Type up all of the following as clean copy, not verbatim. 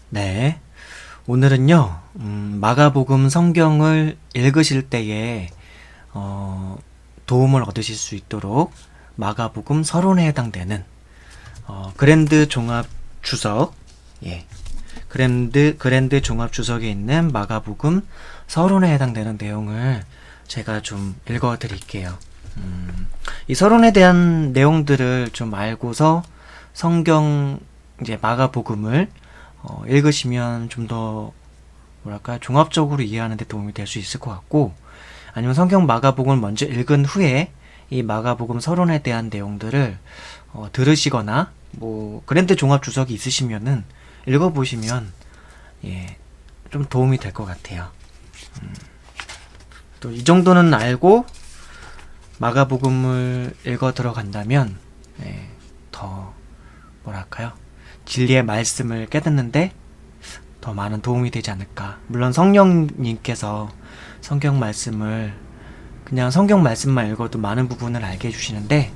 네. 오늘은요, 마가복음 성경을 읽으실 때에, 도움을 얻으실 수 있도록 마가복음 서론에 해당되는, 그랜드 종합 주석, 예. 그랜드 종합 주석에 있는 마가복음 서론에 해당되는 내용을 제가 좀 읽어 드릴게요. 이 서론에 대한 내용들을 좀 알고서 성경, 이제 마가복음을 읽으시면 좀 더 뭐랄까 종합적으로 이해하는 데 도움이 될 수 있을 것 같고, 아니면 성경 마가복음을 먼저 읽은 후에 이 마가복음 서론에 대한 내용들을 들으시거나 뭐 그랜드 종합 주석이 있으시면은 읽어보시면 좀 도움이 될 것 같아요. 또 이 정도는 알고 마가복음을 읽어 들어간다면 더 뭐랄까요, 진리의 말씀을 깨닫는데 더 많은 도움이 되지 않을까. 물론 성령님께서 성경 말씀을 그냥 성경 말씀만 읽어도 많은 부분을 알게 해주시는데,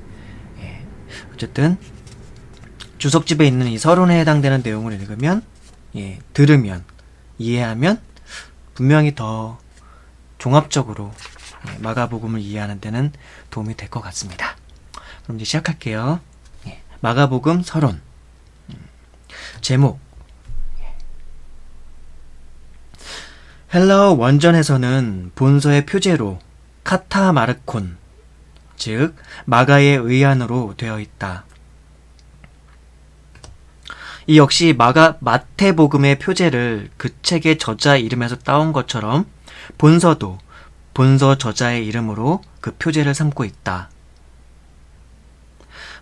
어쨌든 주석집에 있는 이 서론에 해당되는 내용을 읽으면, 들으면, 이해하면 분명히 더 종합적으로 마가복음을 이해하는 데는 도움이 될 것 같습니다. 그럼 이제 시작할게요. 마가복음 서론. 제목. 헬라어 원전에서는 본서의 표제로 카타마르콘, 즉 마가의 의안으로 되어 있다. 이 역시 마태복음의 표제를 그 책의 저자 이름에서 따온 것처럼 본서도 본서 저자의 이름으로 그 표제를 삼고 있다.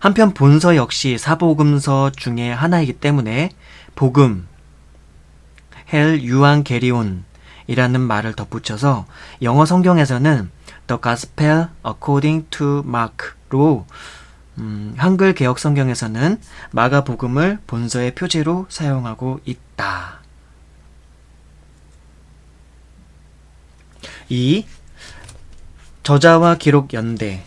한편 본서 역시 사복음서 중에 하나이기 때문에 복음, 헬 유앙게리온 이라는 말을 덧붙여서 영어 성경에서는 The Gospel According to Mark로, 한글 개역 성경에서는 마가복음을 본서의 표제로 사용하고 있다. 2. 저자와 기록 연대.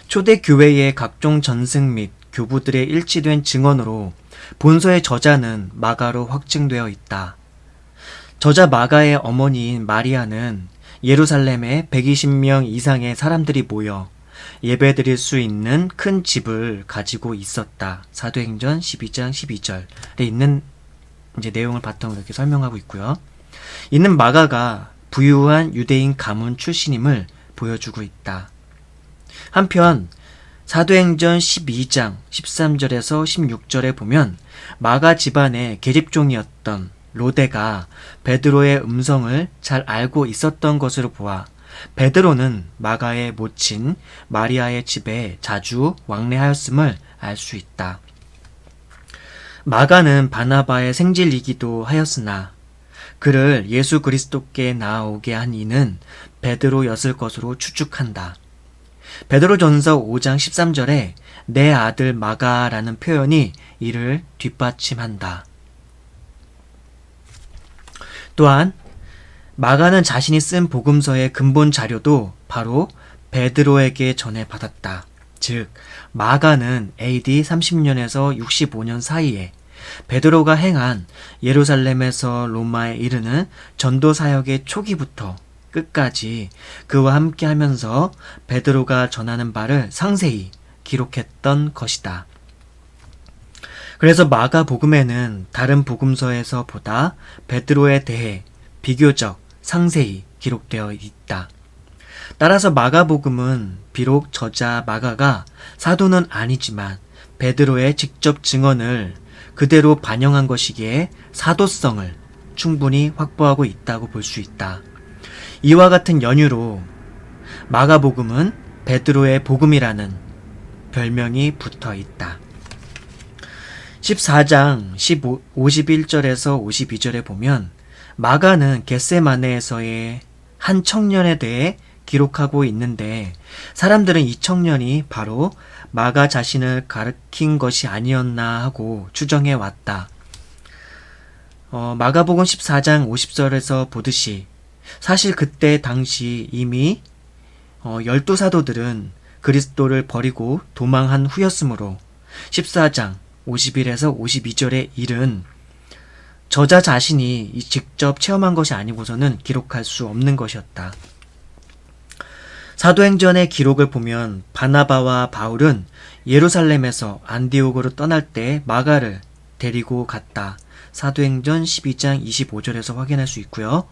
초대 교회의 각종 전승 및 교부들의 일치된 증언으로 본서의 저자는 마가로 확증되어 있다. 저자 마가의 어머니인 마리아는 예루살렘에 120명 이상의 사람들이 모여 예배드릴 수 있는 큰 집을 가지고 있었다. 사도행전 12장 12절에 있는 이제 내용을 바탕으로 이렇게 설명하고 있고요. 이는 마가가 부유한 유대인 가문 출신임을 보여주고 있다. 한편 사도행전 12장 13절에서 16절에 보면 마가 집안의 계집종이었던 로데가 베드로의 음성을 잘 알고 있었던 것으로 보아 베드로는 마가의 모친 마리아의 집에 자주 왕래하였음을 알 수 있다. 마가는 바나바의 생질이기도 하였으나 그를 예수 그리스도께 나아오게 한 이는 베드로였을 것으로 추측한다. 베드로전서 5장 13절에 내 아들 마가라는 표현이 이를 뒷받침한다. 또한 마가는 자신이 쓴 복음서의 근본 자료도 바로 베드로에게 전해받았다. 즉 마가는 AD 30년에서 65년 사이에 베드로가 행한 예루살렘에서 로마에 이르는 전도 사역의 초기부터 끝까지 그와 함께 하면서 베드로가 전하는 바를 상세히 기록했던 것이다. 그래서 마가복음에는 다른 복음서에서 보다 베드로에 대해 비교적 상세히 기록되어 있다. 따라서 마가복음은 비록 저자 마가가 사도는 아니지만 베드로의 직접 증언을 그대로 반영한 것이기에 사도성을 충분히 확보하고 있다고 볼 수 있다. 이와 같은 연유로 마가복음은 베드로의 복음이라는 별명이 붙어 있다. 14장 51절에서 52절에 보면 마가는 겟세마네에서의 한 청년에 대해 기록하고 있는데 사람들은 이 청년이 바로 마가 자신을 가리킨 것이 아니었나 하고 추정해 왔다. 마가복음 14장 50절에서 보듯이 사실 그때 당시 이미 12사도들은 그리스도를 버리고 도망한 후였으므로 14장 51에서 52절의 일은 저자 자신이 직접 체험한 것이 아니고서는 기록할 수 없는 것이었다. 사도행전의 기록을 보면 바나바와 바울은 예루살렘에서 안디옥으로 떠날 때 마가를 데리고 갔다. 사도행전 12장 25절에서 확인할 수 있고요.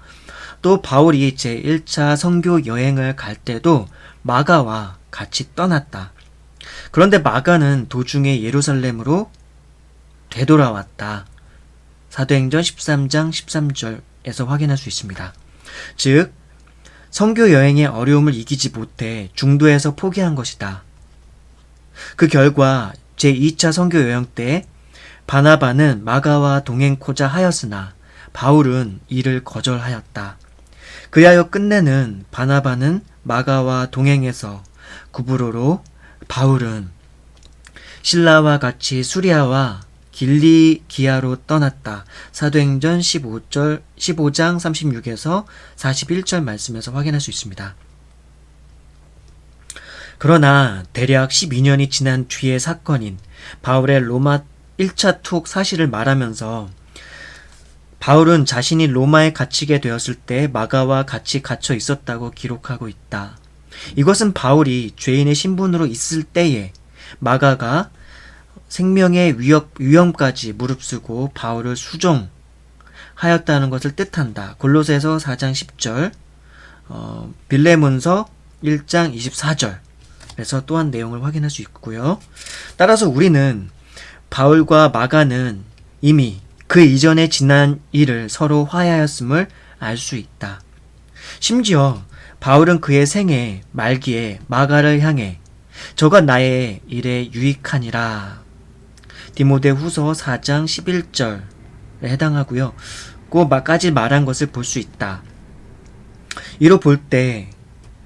또 바울이 제1차 선교 여행을 갈 때도 마가와 같이 떠났다. 그런데 마가는 도중에 예루살렘으로 되돌아왔다. 사도행전 13장 13절에서 확인할 수 있습니다. 즉, 선교 여행의 어려움을 이기지 못해 중도에서 포기한 것이다. 그 결과 제2차 선교 여행 때 바나바는 마가와 동행코자 하였으나 바울은 이를 거절하였다. 그리하여 끝내는 바나바는 마가와 동행해서 구브로로, 바울은 실라와 같이 수리아와 길리기아로 떠났다. 사도행전 15장 36에서 41절 말씀에서 확인할 수 있습니다. 그러나 대략 12년이 지난 뒤의 사건인 바울의 로마 1차 투옥 사실을 말하면서 바울은 자신이 로마에 갇히게 되었을 때 마가와 같이 갇혀 있었다고 기록하고 있다. 이것은 바울이 죄인의 신분으로 있을 때에 마가가 생명의 위험까지 무릅쓰고 바울을 수종하였다는 것을 뜻한다. 골로새서 4장 10절, 빌레몬서 1장 24절에서 또한 내용을 확인할 수 있고요. 따라서 우리는 바울과 마가는 이미 그 이전에 지난 일을 서로 화해하였음을 알 수 있다. 심지어 바울은 그의 생애 말기에 마가를 향해 저가 나의 일에 유익하니라. 디모데후서 4장 11절에 해당하고요. 그까지 말한 것을 볼 수 있다. 이로 볼 때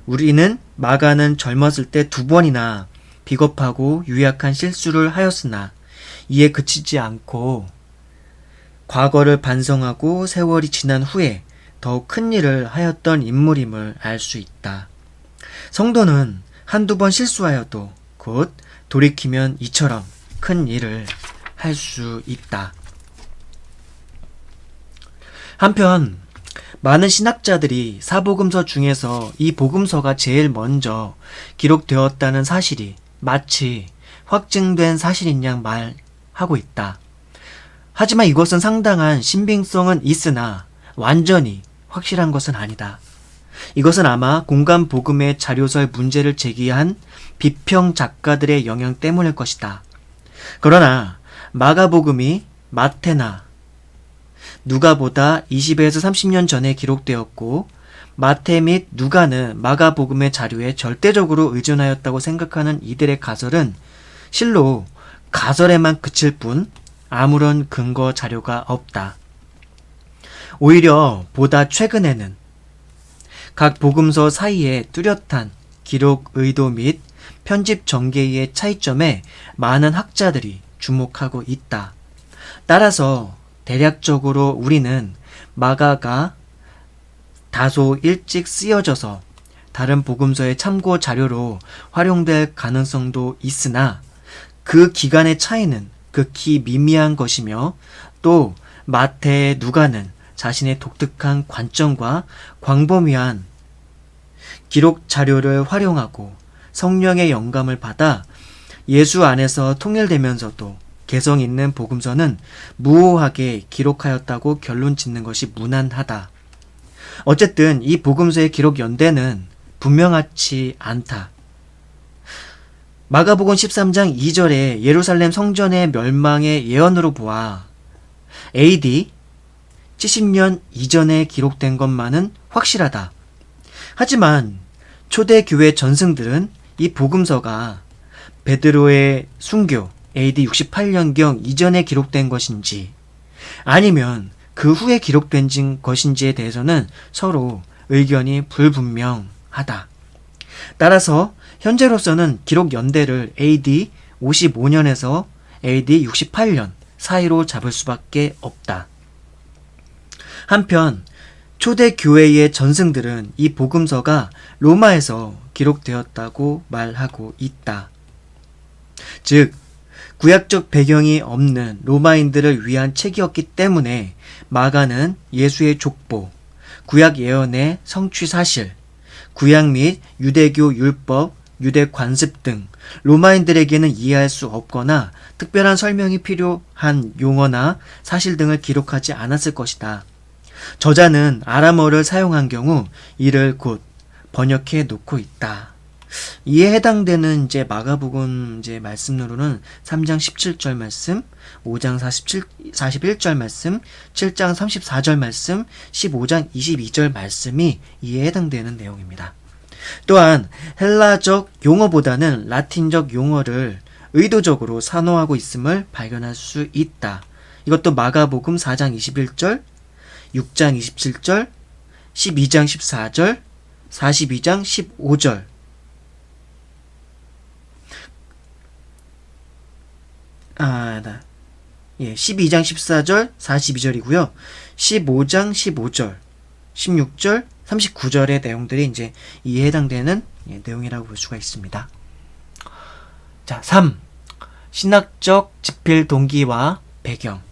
우리는 마가는 젊었을 때 2번이나 비겁하고 유약한 실수를 하였으나 이에 그치지 않고 과거를 반성하고 세월이 지난 후에 더욱 큰 일을 하였던 인물임을 알 수 있다. 성도는 한두 번 실수하여도 곧 돌이키면 이처럼 큰 일을 할 수 있다. 한편 많은 신학자들이 사복음서 중에서 이 복음서가 제일 먼저 기록되었다는 사실이 마치 확증된 사실인 양 말하고 있다. 하지만 이것은 상당한 신빙성은 있으나 완전히 확실한 것은 아니다. 이것은 아마 공간 복음의 자료설 문제를 제기한 비평 작가들의 영향 때문일 것이다. 그러나 마가복음이 마태나 누가보다 20에서 30년 전에 기록되었고 마태 및 누가는 마가복음의 자료에 절대적으로 의존하였다고 생각하는 이들의 가설은 실로 가설에만 그칠 뿐 아무런 근거 자료가 없다. 오히려 보다 최근에는 각 복음서 사이에 뚜렷한 기록 의도 및 편집 전개의 차이점에 많은 학자들이 주목하고 있다. 따라서 대략적으로 우리는 마가가 다소 일찍 쓰여져서 다른 복음서의 참고 자료로 활용될 가능성도 있으나 그 기간의 차이는 극히 미미한 것이며 또 마태, 누가는 자신의 독특한 관점과 광범위한 기록 자료를 활용하고 성령의 영감을 받아 예수 안에서 통일되면서도 개성 있는 복음서는 무오하게 기록하였다고 결론 짓는 것이 무난하다. 어쨌든 이 복음서의 기록 연대는 분명하지 않다. 마가복음 13장 2절에 예루살렘 성전의 멸망의 예언으로 보아 AD 70년 이전에 기록된 것만은 확실하다. 하지만 초대 교회 전승들은 이 복음서가 베드로의 순교 AD 68년경 이전에 기록된 것인지 아니면 그 후에 기록된 것인지에 대해서는 서로 의견이 불분명하다. 따라서 현재로서는 기록 연대를 AD 55년에서 AD 68년 사이로 잡을 수밖에 없다. 한편 초대 교회의 전승들은 이 복음서가 로마에서 기록되었다고 말하고 있다. 즉 구약적 배경이 없는 로마인들을 위한 책이었기 때문에 마가는 예수의 족보, 구약 예언의 성취 사실, 구약 및 유대교 율법, 유대 관습 등 로마인들에게는 이해할 수 없거나 특별한 설명이 필요한 용어나 사실 등을 기록하지 않았을 것이다. 저자는 아람어를 사용한 경우 이를 곧 번역해 놓고 있다. 이에 해당되는 이제 마가복음 이제 말씀으로는 3장 17절 말씀, 5장 41절 말씀, 7장 34절 말씀, 15장 22절 말씀이 이에 해당되는 내용입니다. 또한 헬라적 용어보다는 라틴적 용어를 의도적으로 산호하고 있음을 발견할 수 있다. 이것도 마가복음 4장 21절, 6장 27절, 12장 14절, 42장 15절, 12장 14절, 42절이고요. 15장 15절, 16절, 39절의 내용들이 이제 이에 해당되는 내용이라고 볼 수가 있습니다. 자, 3. 신학적 지필 동기와 배경.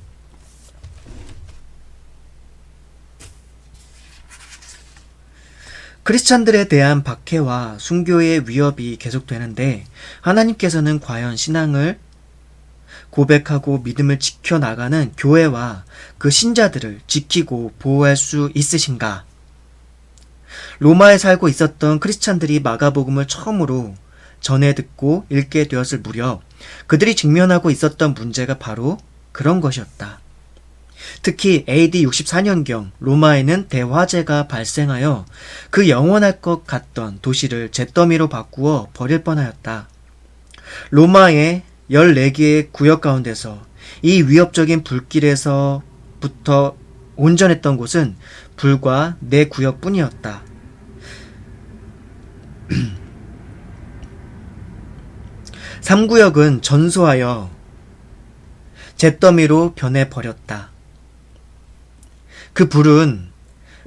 크리스찬들에 대한 박해와 순교의 위협이 계속되는데 하나님께서는 과연 신앙을 고백하고 믿음을 지켜나가는 교회와 그 신자들을 지키고 보호할 수 있으신가? 로마에 살고 있었던 크리스찬들이 마가복음을 처음으로 전해 듣고 읽게 되었을 무렵 그들이 직면하고 있었던 문제가 바로 그런 것이었다. 특히 AD 64년경 로마에는 대화재가 발생하여 그 영원할 것 같던 도시를 잿더미로 바꾸어 버릴 뻔하였다. 로마의 14개의 구역 가운데서 이 위협적인 불길에서부터 온전했던 곳은 불과 4구역뿐이었다. (3구역은) 전소하여 잿더미로 변해버렸다. 그 불은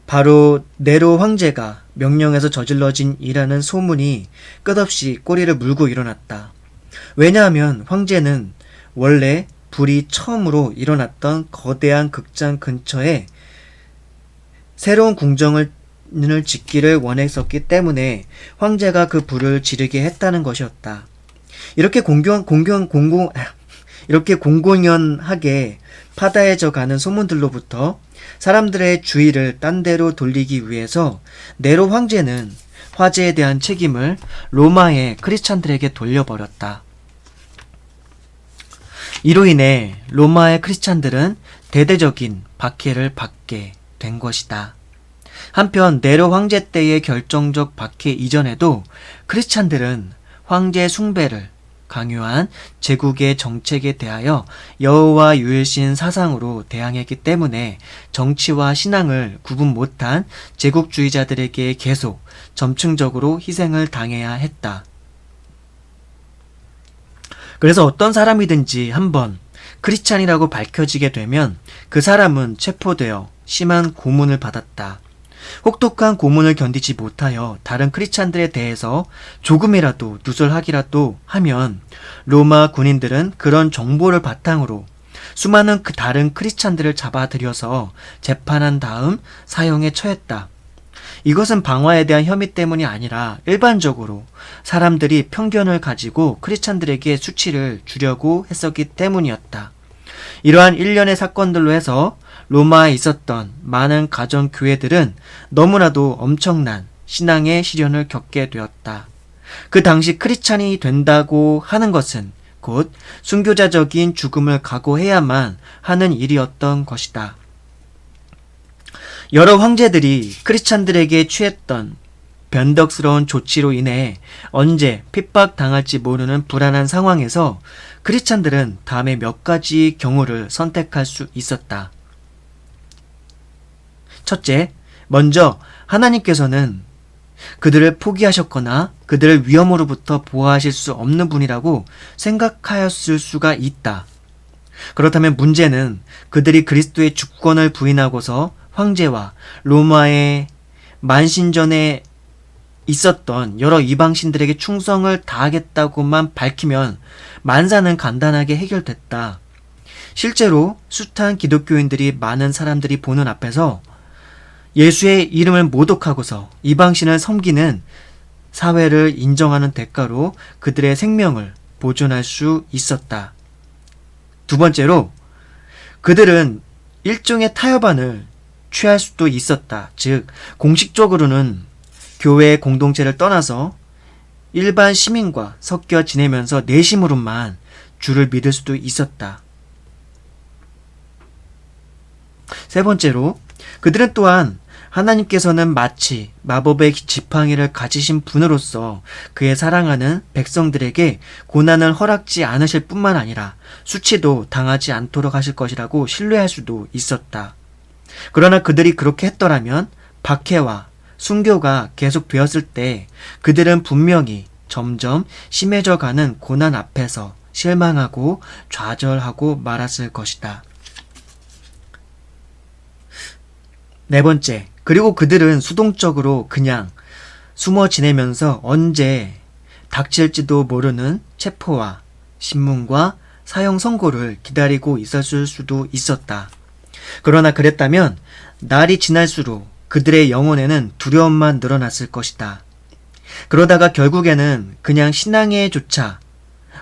바로 네로 황제가 명령해서 저질러진 이라는 소문이 끝없이 꼬리를 물고 일어났다. 왜냐하면 황제는 원래 불이 처음으로 일어났던 거대한 극장 근처에 새로운 궁정을 짓기를 원했었기 때문에 황제가 그 불을 지르게 했다는 것이었다. 이렇게 공공연하게 파다해져 가는 소문들로부터 사람들의 주의를 딴 데로 돌리기 위해서 네로 황제는 화재에 대한 책임을 로마의 크리스찬들에게 돌려버렸다. 이로 인해 로마의 크리스찬들은 대대적인 박해를 받게 된 것이다. 한편 네로 황제 때의 결정적 박해 이전에도 크리스찬들은 황제 숭배를 강요한 제국의 정책에 대하여 여호와 유일신 사상으로 대항했기 때문에 정치와 신앙을 구분 못한 제국주의자들에게 계속 점층적으로 희생을 당해야 했다. 그래서 어떤 사람이든지 한번 크리스찬이라고 밝혀지게 되면 그 사람은 체포되어 심한 고문을 받았다. 혹독한 고문을 견디지 못하여 다른 크리스찬들에 대해서 조금이라도 누설하기라도 하면 로마 군인들은 그런 정보를 바탕으로 수많은 다른 크리스찬들을 잡아들여서 재판한 다음 사형에 처했다. 이것은 방화에 대한 혐의 때문이 아니라 일반적으로 사람들이 편견을 가지고 크리스찬들에게 수치를 주려고 했었기 때문이었다. 이러한 일련의 사건들로 해서 로마에 있었던 많은 가정교회들은 너무나도 엄청난 신앙의 시련을 겪게 되었다. 그 당시 크리스찬이 된다고 하는 것은 곧 순교자적인 죽음을 각오해야만 하는 일이었던 것이다. 여러 황제들이 크리스찬들에게 취했던 변덕스러운 조치로 인해 언제 핍박당할지 모르는 불안한 상황에서 크리스찬들은 다음에 몇 가지 경우를 선택할 수 있었다. 첫째, 먼저 하나님께서는 그들을 포기하셨거나 그들을 위험으로부터 보호하실 수 없는 분이라고 생각하였을 수가 있다. 그렇다면 문제는 그들이 그리스도의 주권을 부인하고서 황제와 로마의 만신전에 있었던 여러 이방신들에게 충성을 다하겠다고만 밝히면 만사는 간단하게 해결됐다. 실제로 숱한 기독교인들이 많은 사람들이 보는 앞에서 예수의 이름을 모독하고서 이방신을 섬기는 사회를 인정하는 대가로 그들의 생명을 보존할 수 있었다. 두 번째로 그들은 일종의 타협안을 취할 수도 있었다. 즉 공식적으로는 교회의 공동체를 떠나서 일반 시민과 섞여 지내면서 내심으로만 주를 믿을 수도 있었다. 세 번째로 그들은 또한 하나님께서는 마치 마법의 지팡이를 가지신 분으로서 그의 사랑하는 백성들에게 고난을 허락지 않으실 뿐만 아니라 수치도 당하지 않도록 하실 것이라고 신뢰할 수도 있었다. 그러나 그들이 그렇게 했더라면 박해와 순교가 계속되었을 때 그들은 분명히 점점 심해져 가는 고난 앞에서 실망하고 좌절하고 말았을 것이다. 네 번째, 그리고 그들은 수동적으로 그냥 숨어 지내면서 언제 닥칠지도 모르는 체포와 신문과 사형 선고를 기다리고 있었을 수도 있었다. 그러나 그랬다면 날이 지날수록 그들의 영혼에는 두려움만 늘어났을 것이다. 그러다가 결국에는 그냥 신앙에조차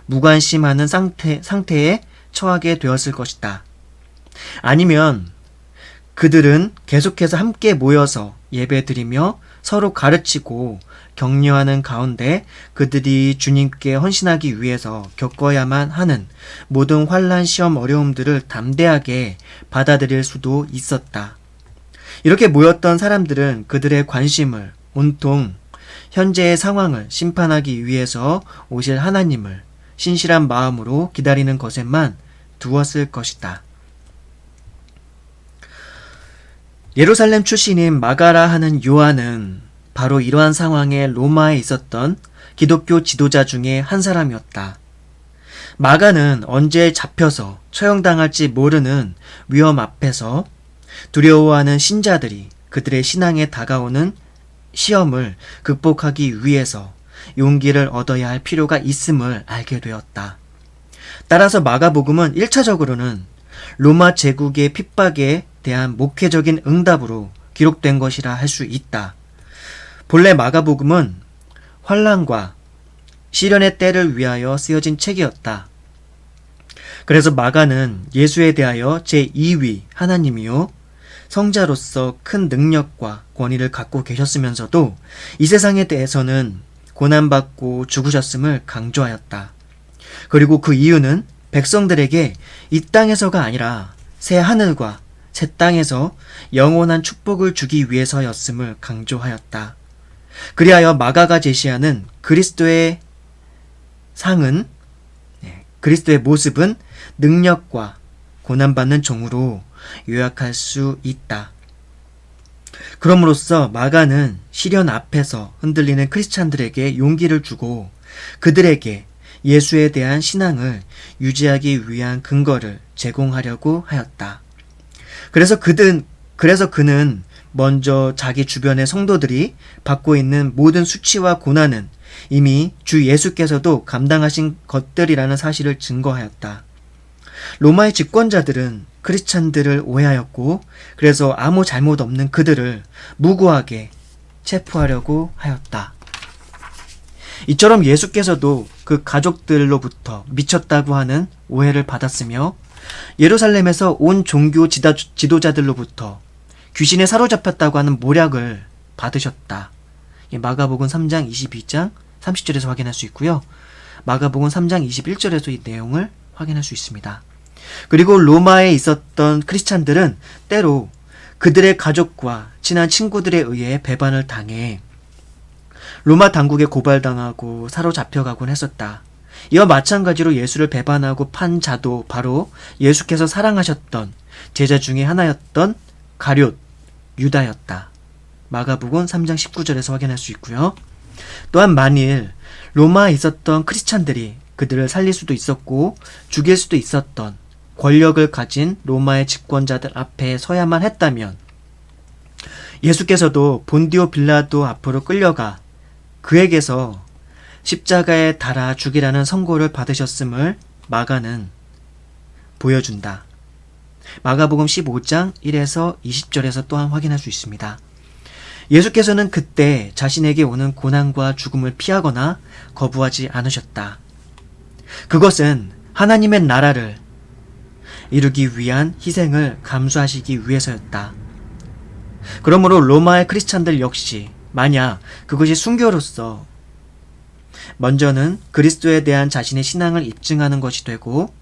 무관심하는 상태에 처하게 되었을 것이다. 아니면 그들은 계속해서 함께 모여서 예배드리며 서로 가르치고 격려하는 가운데 그들이 주님께 헌신하기 위해서 겪어야만 하는 모든 환난, 시험, 어려움들을 담대하게 받아들일 수도 있었다. 이렇게 모였던 사람들은 그들의 관심을 온통 현재의 상황을 심판하기 위해서 오실 하나님을 신실한 마음으로 기다리는 것에만 두었을 것이다. 예루살렘 출신인 마가라 하는 요한은 바로 이러한 상황에 로마에 있었던 기독교 지도자 중에 한 사람이었다. 마가는 언제 잡혀서 처형당할지 모르는 위험 앞에서 두려워하는 신자들이 그들의 신앙에 다가오는 시험을 극복하기 위해서 용기를 얻어야 할 필요가 있음을 알게 되었다. 따라서 마가복음은 1차적으로는 로마 제국의 핍박에 대한 목회적인 응답으로 기록된 것이라 할 수 있다. 본래 마가복음은 환난과 시련의 때를 위하여 쓰여진 책이었다. 그래서 마가는 예수에 대하여 제2위 하나님이요 성자로서 큰 능력과 권위를 갖고 계셨으면서도 이 세상에 대해서는 고난받고 죽으셨음을 강조하였다. 그리고 그 이유는 백성들에게 이 땅에서가 아니라 새 하늘과 새 땅에서 영원한 축복을 주기 위해서였음을 강조하였다. 그리하여 마가가 제시하는 그리스도의 상은, 그리스도의 모습은 능력과 고난받는 종으로 요약할 수 있다. 그럼으로써 마가는 시련 앞에서 흔들리는 크리스찬들에게 용기를 주고 그들에게 예수에 대한 신앙을 유지하기 위한 근거를 제공하려고 하였다. 그래서 그는 먼저 자기 주변의 성도들이 받고 있는 모든 수치와 고난은 이미 주 예수께서도 감당하신 것들이라는 사실을 증거하였다. 로마의 집권자들은 크리스찬들을 오해하였고 그래서 아무 잘못 없는 그들을 무고하게 체포하려고 하였다. 이처럼 예수께서도 그 가족들로부터 미쳤다고 하는 오해를 받았으며 예루살렘에서 온 종교 지도자들로부터 귀신에 사로잡혔다고 하는 모략을 받으셨다. 마가복음 3장 22장 30절에서 확인할 수 있고요. 마가복음 3장 21절에서 이 내용을 확인할 수 있습니다. 그리고 로마에 있었던 크리스찬들은 때로 그들의 가족과 친한 친구들에 의해 배반을 당해 로마 당국에 고발당하고 사로잡혀가곤 했었다. 이와 마찬가지로 예수를 배반하고 판 자도 바로 예수께서 사랑하셨던 제자 중에 하나였던 가룟 유다였다. 마가복음 3장 19절에서 확인할 수 있고요. 또한 만일 로마에 있었던 크리스찬들이 그들을 살릴 수도 있었고 죽일 수도 있었던 권력을 가진 로마의 집권자들 앞에 서야만 했다면 예수께서도 본디오 빌라도 앞으로 끌려가 그에게서 십자가에 달아 죽이라는 선고를 받으셨음을 마가는 보여준다. 마가복음 15장 1에서 20절에서 또한 확인할 수 있습니다. 예수께서는 그때 자신에게 오는 고난과 죽음을 피하거나 거부하지 않으셨다. 그것은 하나님의 나라를 이루기 위한 희생을 감수하시기 위해서였다. 그러므로 로마의 크리스찬들 역시 만약 그것이 순교로서 먼저는 그리스도에 대한 자신의 신앙을 입증하는 것이 되고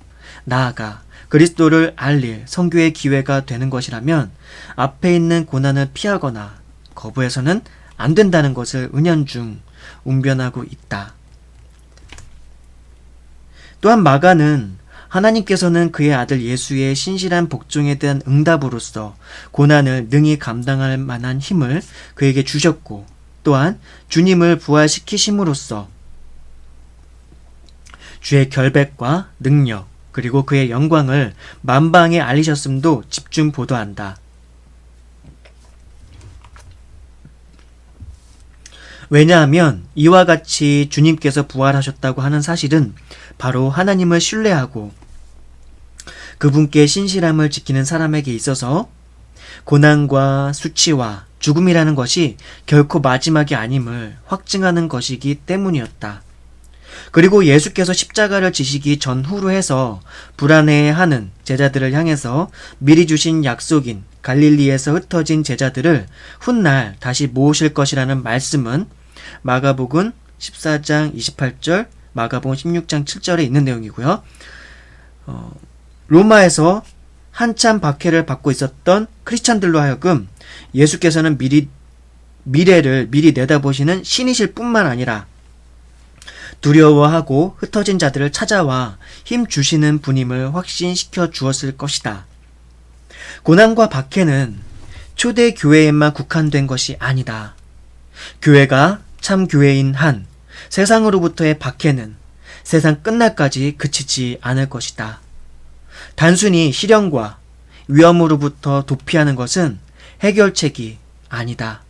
나아가 그리스도를 알릴 선교의 기회가 되는 것이라면 앞에 있는 고난을 피하거나 거부해서는 안 된다는 것을 은연중 웅변하고 있다. 또한 마가는 하나님께서는 그의 아들 예수의 신실한 복종에 대한 응답으로서 고난을 능히 감당할 만한 힘을 그에게 주셨고 또한 주님을 부활시키심으로써 주의 결백과 능력 그리고 그의 영광을 만방에 알리셨음도 집중 보도한다. 왜냐하면 이와 같이 주님께서 부활하셨다고 하는 사실은 바로 하나님을 신뢰하고 그분께 신실함을 지키는 사람에게 있어서 고난과 수치와 죽음이라는 것이 결코 마지막이 아님을 확증하는 것이기 때문이었다. 그리고 예수께서 십자가를 지시기 전후로 해서 불안해하는 제자들을 향해서 미리 주신 약속인 갈릴리에서 흩어진 제자들을 훗날 다시 모으실 것이라는 말씀은 마가복음 14장 28절, 마가복음 16장 7절에 있는 내용이고요. 로마에서 한참 박해를 받고 있었던 크리스찬들로 하여금 예수께서는 미래를 미리 내다보시는 신이실 뿐만 아니라 두려워하고 흩어진 자들을 찾아와 힘 주시는 분임을 확신시켜 주었을 것이다. 고난과 박해는 초대 교회에만 국한된 것이 아니다. 교회가 참 교회인 한 세상으로부터의 박해는 세상 끝날까지 그치지 않을 것이다. 단순히 시련과 위험으로부터 도피하는 것은 해결책이 아니다.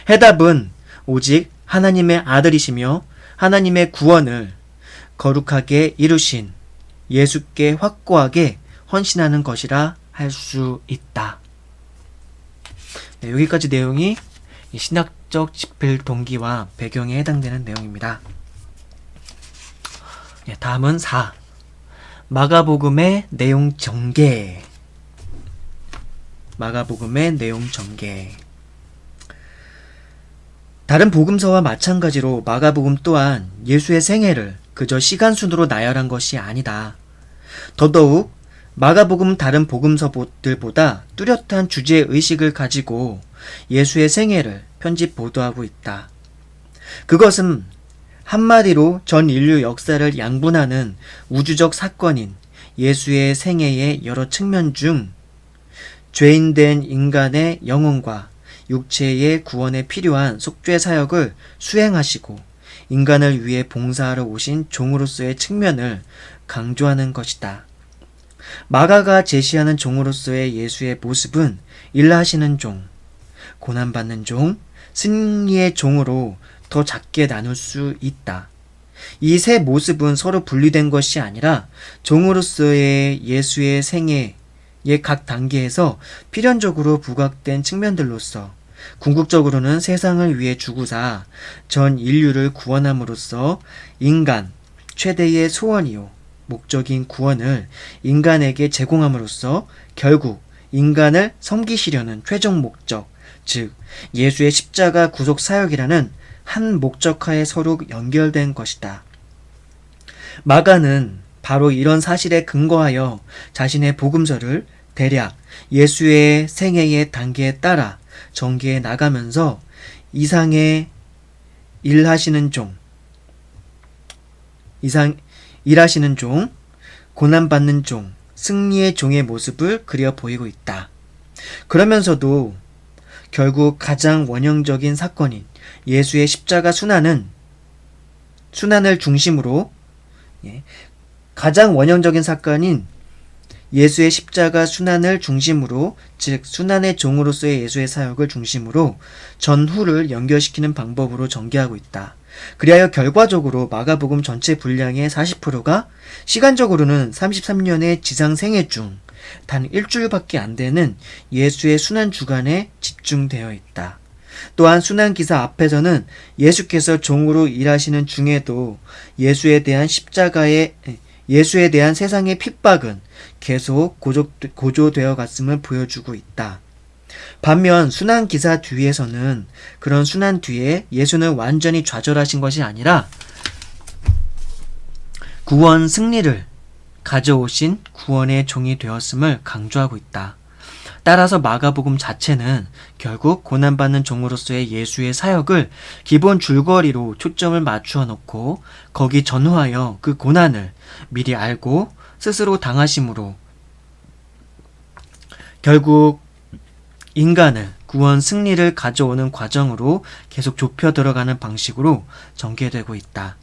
해답은 오직 하나님의 아들이시며 하나님의 구원을 거룩하게 이루신 예수께 확고하게 헌신하는 것이라 할 수 있다. 네, 여기까지 내용이 신학적 집필 동기와 배경에 해당되는 내용입니다. 네, 다음은 4. 마가복음의 내용 전개. 마가복음의 내용 전개. 다른 복음서와 마찬가지로 마가복음 또한 예수의 생애를 그저 시간순으로 나열한 것이 아니다. 더더욱 마가복음 다른 복음서들보다 뚜렷한 주제의식을 가지고 예수의 생애를 편집 보도하고 있다. 그것은 한마디로 전 인류 역사를 양분하는 우주적 사건인 예수의 생애의 여러 측면 중 죄인된 인간의 영혼과 육체의 구원에 필요한 속죄 사역을 수행하시고 인간을 위해 봉사하러 오신 종으로서의 측면을 강조하는 것이다. 마가가 제시하는 종으로서의 예수의 모습은 일하시는 종, 고난받는 종, 승리의 종으로 더 작게 나눌 수 있다. 이 세 모습은 서로 분리된 것이 아니라 종으로서의 예수의 생애의 각 단계에서 필연적으로 부각된 측면들로서 궁극적으로는 세상을 위해 죽으사 전 인류를 구원함으로써 인간 최대의 소원이요 목적인 구원을 인간에게 제공함으로써 결국 인간을 섬기시려는 최종 목적, 즉 예수의 십자가 구속 사역이라는 한 목적하에 서로 연결된 것이다. 마가는 바로 이런 사실에 근거하여 자신의 복음서를 대략 예수의 생애의 단계에 따라 전개해 나가면서 일하시는 종, 고난받는 종, 승리의 종의 모습을 그려 보이고 있다. 그러면서도 결국 가장 원형적인 사건인 예수의 십자가 순환을 중심으로 가장 원형적인 사건인 예수의 십자가 순환을 중심으로, 즉 순환의 종으로서의 예수의 사역을 중심으로 전후를 연결시키는 방법으로 전개하고 있다. 그리하여 결과적으로 마가복음 전체 분량의 40%가 시간적으로는 33년의 지상 생애 중 단 일주일밖에 안 되는 예수의 순환 주간에 집중되어 있다. 또한 순환기사 앞에서는 예수께서 종으로 일하시는 중에도 예수에 대한 세상의 핍박은 계속 고조되어 갔음을 보여주고 있다. 반면 순환기사 뒤에서는 그런 순환 뒤에 예수는 완전히 좌절하신 것이 아니라 구원 승리를 가져오신 구원의 종이 되었음을 강조하고 있다. 따라서 마가복음 자체는 결국 고난받는 종으로서의 예수의 사역을 기본 줄거리로 초점을 맞추어 놓고 거기 전후하여 그 고난을 미리 알고 스스로 당하심으로 결국 인간을 구원 승리를 가져오는 과정으로 계속 좁혀 들어가는 방식으로 전개되고 있다.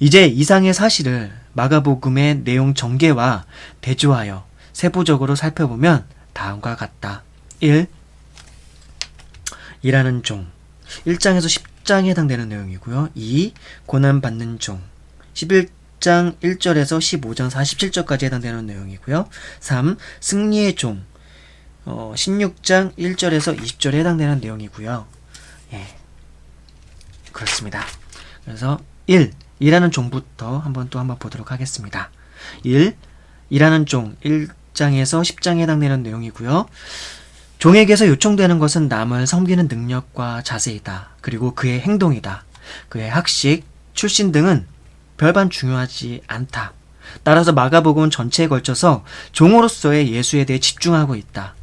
이제 이상의 사실을 마가복음의 내용 전개와 대조하여 세부적으로 살펴보면 다음과 같다. 1. 일하는 종 1장에서 10장에 해당되는 내용이고요. 2. 고난받는 종 11장 1절에서 15장 47절까지 해당되는 내용이고요. 3. 승리의 종 16장 1절에서 20절에 해당되는 내용이고요. 예, 그렇습니다. 그래서 1. 일하는 종부터 한번 보도록 하겠습니다. 1. 일하는 종 1장에서 10장에 해당되는 내용이고요. 종에게서 요청되는 것은 남을 섬기는 능력과 자세이다. 그리고 그의 행동이다. 그의 학식, 출신 등은 별반 중요하지 않다. 따라서 마가복음 전체에 걸쳐서 종으로서의 예수에 대해 집중하고 있다.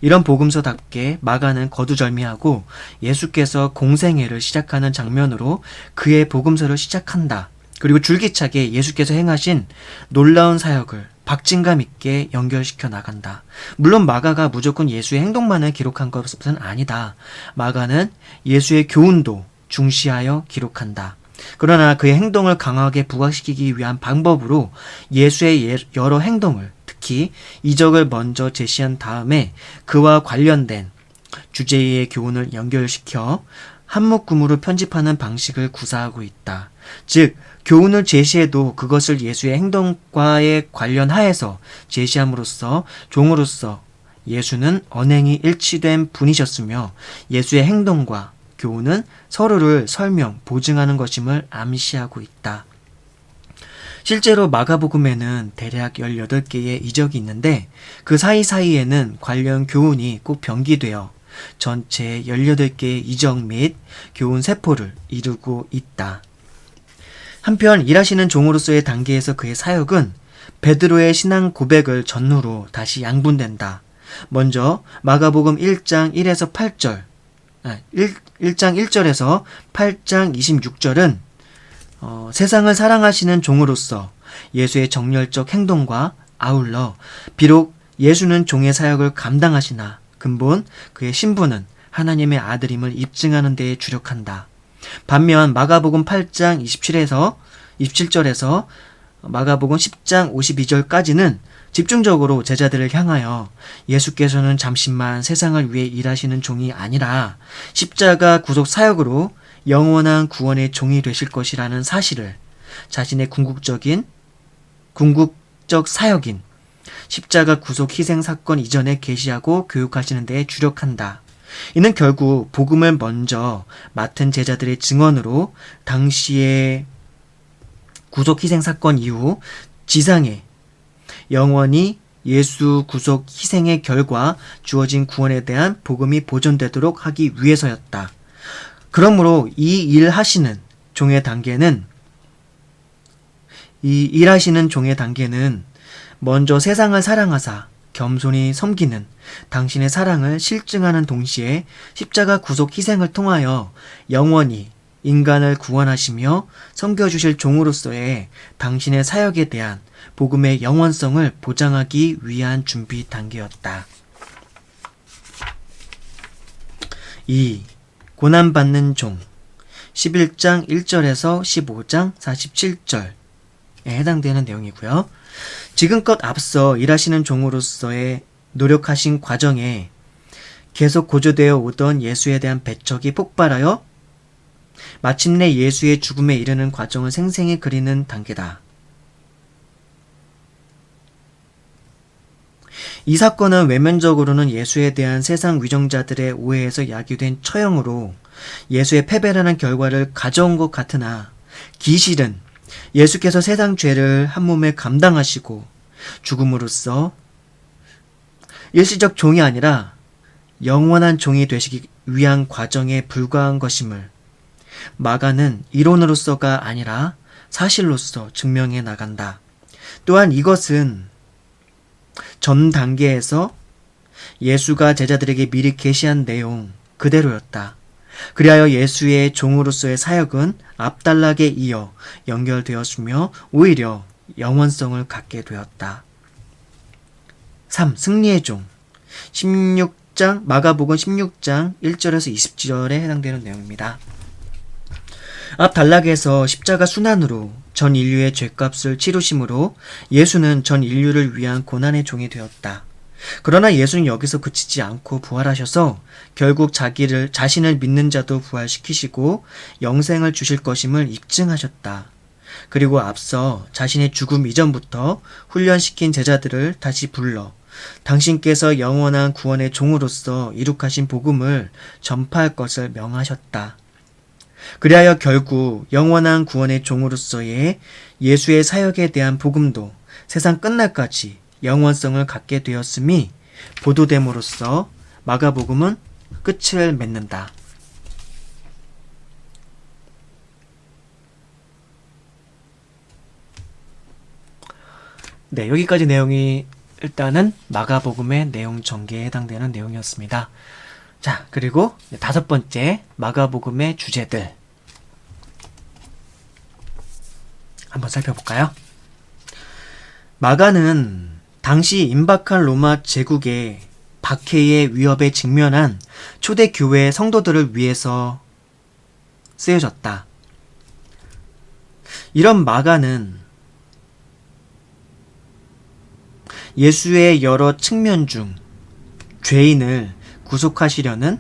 이런 복음서답게 마가는 거두절미하고 예수께서 공생애를 시작하는 장면으로 그의 복음서를 시작한다. 그리고 줄기차게 예수께서 행하신 놀라운 사역을 박진감 있게 연결시켜 나간다. 물론 마가가 무조건 예수의 행동만을 기록한 것은 아니다. 마가는 예수의 교훈도 중시하여 기록한다. 그러나 그의 행동을 강하게 부각시키기 위한 방법으로 예수의 여러 행동을, 특히 이적을 먼저 제시한 다음에 그와 관련된 주제의 교훈을 연결시켜 한묶음으로 편집하는 방식을 구사하고 있다. 즉 교훈을 제시해도 그것을 예수의 행동과의 관련하에서 제시함으로써 종으로서 예수는 언행이 일치된 분이셨으며 예수의 행동과 교훈은 서로를 설명, 보증하는 것임을 암시하고 있다. 실제로 마가복음에는 대략 18개의 이적이 있는데 그 사이사이에는 관련 교훈이 꼭 병기되어 전체 18개의 이적 및 교훈 세포를 이루고 있다. 한편 일하시는 종으로서의 단계에서 그의 사역은 베드로의 신앙 고백을 전후로 다시 양분된다. 먼저 마가복음 1장 1에서 8절 1장 1절에서 8장 26절은 세상을 사랑하시는 종으로서 예수의 정열적 행동과 아울러 비록 예수는 종의 사역을 감당하시나 근본 그의 신분은 하나님의 아들임을 입증하는 데에 주력한다. 반면 마가복음 8장 27절에서 마가복음 10장 52절까지는 집중적으로 제자들을 향하여 예수께서는 잠시만 세상을 위해 일하시는 종이 아니라 십자가 구속 사역으로 영원한 구원의 종이 되실 것이라는 사실을 자신의 궁극적 사역인 십자가 구속 희생 사건 이전에 계시하고 교육하시는 데에 주력한다. 이는 결국 복음을 먼저 맡은 제자들의 증언으로 당시의 구속 희생 사건 이후 지상에 영원히 예수 구속 희생의 결과 주어진 구원에 대한 복음이 보존되도록 하기 위해서였다. 그러므로 이 일하시는 종의 단계는 먼저 세상을 사랑하사 겸손히 섬기는 당신의 사랑을 실증하는 동시에 십자가 구속 희생을 통하여 영원히 인간을 구원하시며 섬겨주실 종으로서의 당신의 사역에 대한 복음의 영원성을 보장하기 위한 준비 단계였다. 2. 고난받는 종 11장 1절에서 15장 47절에 해당되는 내용이고요. 지금껏 앞서 일하시는 종으로서의 노력하신 과정에 계속 고조되어 오던 예수에 대한 배척이 폭발하여 마침내 예수의 죽음에 이르는 과정을 생생히 그리는 단계다. 이 사건은 외면적으로는 예수에 대한 세상 위정자들의 오해에서 야기된 처형으로 예수의 패배라는 결과를 가져온 것 같으나 기실은 예수께서 세상 죄를 한 몸에 감당하시고 죽음으로써 일시적 종이 아니라 영원한 종이 되시기 위한 과정에 불과한 것임을 마가는 이론으로서가 아니라 사실로서 증명해 나간다. 또한 이것은 전 단계에서 예수가 제자들에게 미리 계시한 내용 그대로였다. 그리하여 예수의 종으로서의 사역은 앞단락에 이어 연결되었으며 오히려 영원성을 갖게 되었다. 3. 승리의 종 16장 마가복음 16장 1절에서 20절에 해당되는 내용입니다. 앞 단락에서 십자가 순환으로 전 인류의 죄값을 치르심으로 예수는 전 인류를 위한 고난의 종이 되었다. 그러나 예수는 여기서 그치지 않고 부활하셔서 결국 자신을 믿는 자도 부활시키시고 영생을 주실 것임을 입증하셨다. 그리고 앞서 자신의 죽음 이전부터 훈련시킨 제자들을 다시 불러 당신께서 영원한 구원의 종으로서 이룩하신 복음을 전파할 것을 명하셨다. 그리하여 결국 영원한 구원의 종으로서의 예수의 사역에 대한 복음도 세상 끝날까지 영원성을 갖게 되었음이 보도됨으로써 마가복음은 끝을 맺는다. 네, 여기까지 내용이 일단은 마가복음의 내용 전개에 해당되는 내용이었습니다. 자, 그리고 5번째 마가복음의 주제들 한번 살펴볼까요? 마가는 당시 임박한 로마 제국의 박해의 위협에 직면한 초대 교회의 성도들을 위해서 쓰여졌다. 이런 마가는 예수의 여러 측면 중 죄인을 구속하시려는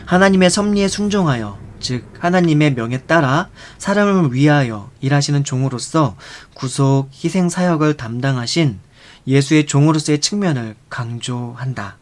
하나님의 섭리에 순종하여 즉 하나님의 명에 따라 사람을 위하여 일하시는 종으로서 구속 희생 사역을 담당하신 예수의 종으로서의 측면을 강조한다.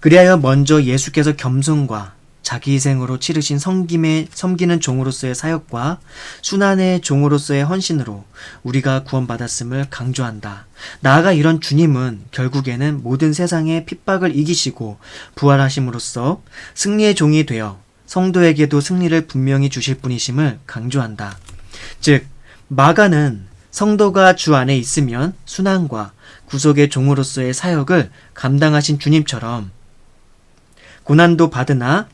그리하여 먼저 예수께서 겸손과 자기 희생으로 치르신 섬기는 종으로서의 사역과 순환의 종으로서의 헌신으로 우리가 구원받았음을 강조한다. 나아가 이런 주님은 결국에는 모든 세상의 핍박을 이기시고 부활하심으로써 승리의 종이 되어 성도에게도 승리를 분명히 주실 분이심을 강조한다. 즉 마가는 성도가 주 안에 있으면 순환과 구속의 종으로서의 사역을 감당하신 주님처럼 고난도 받으나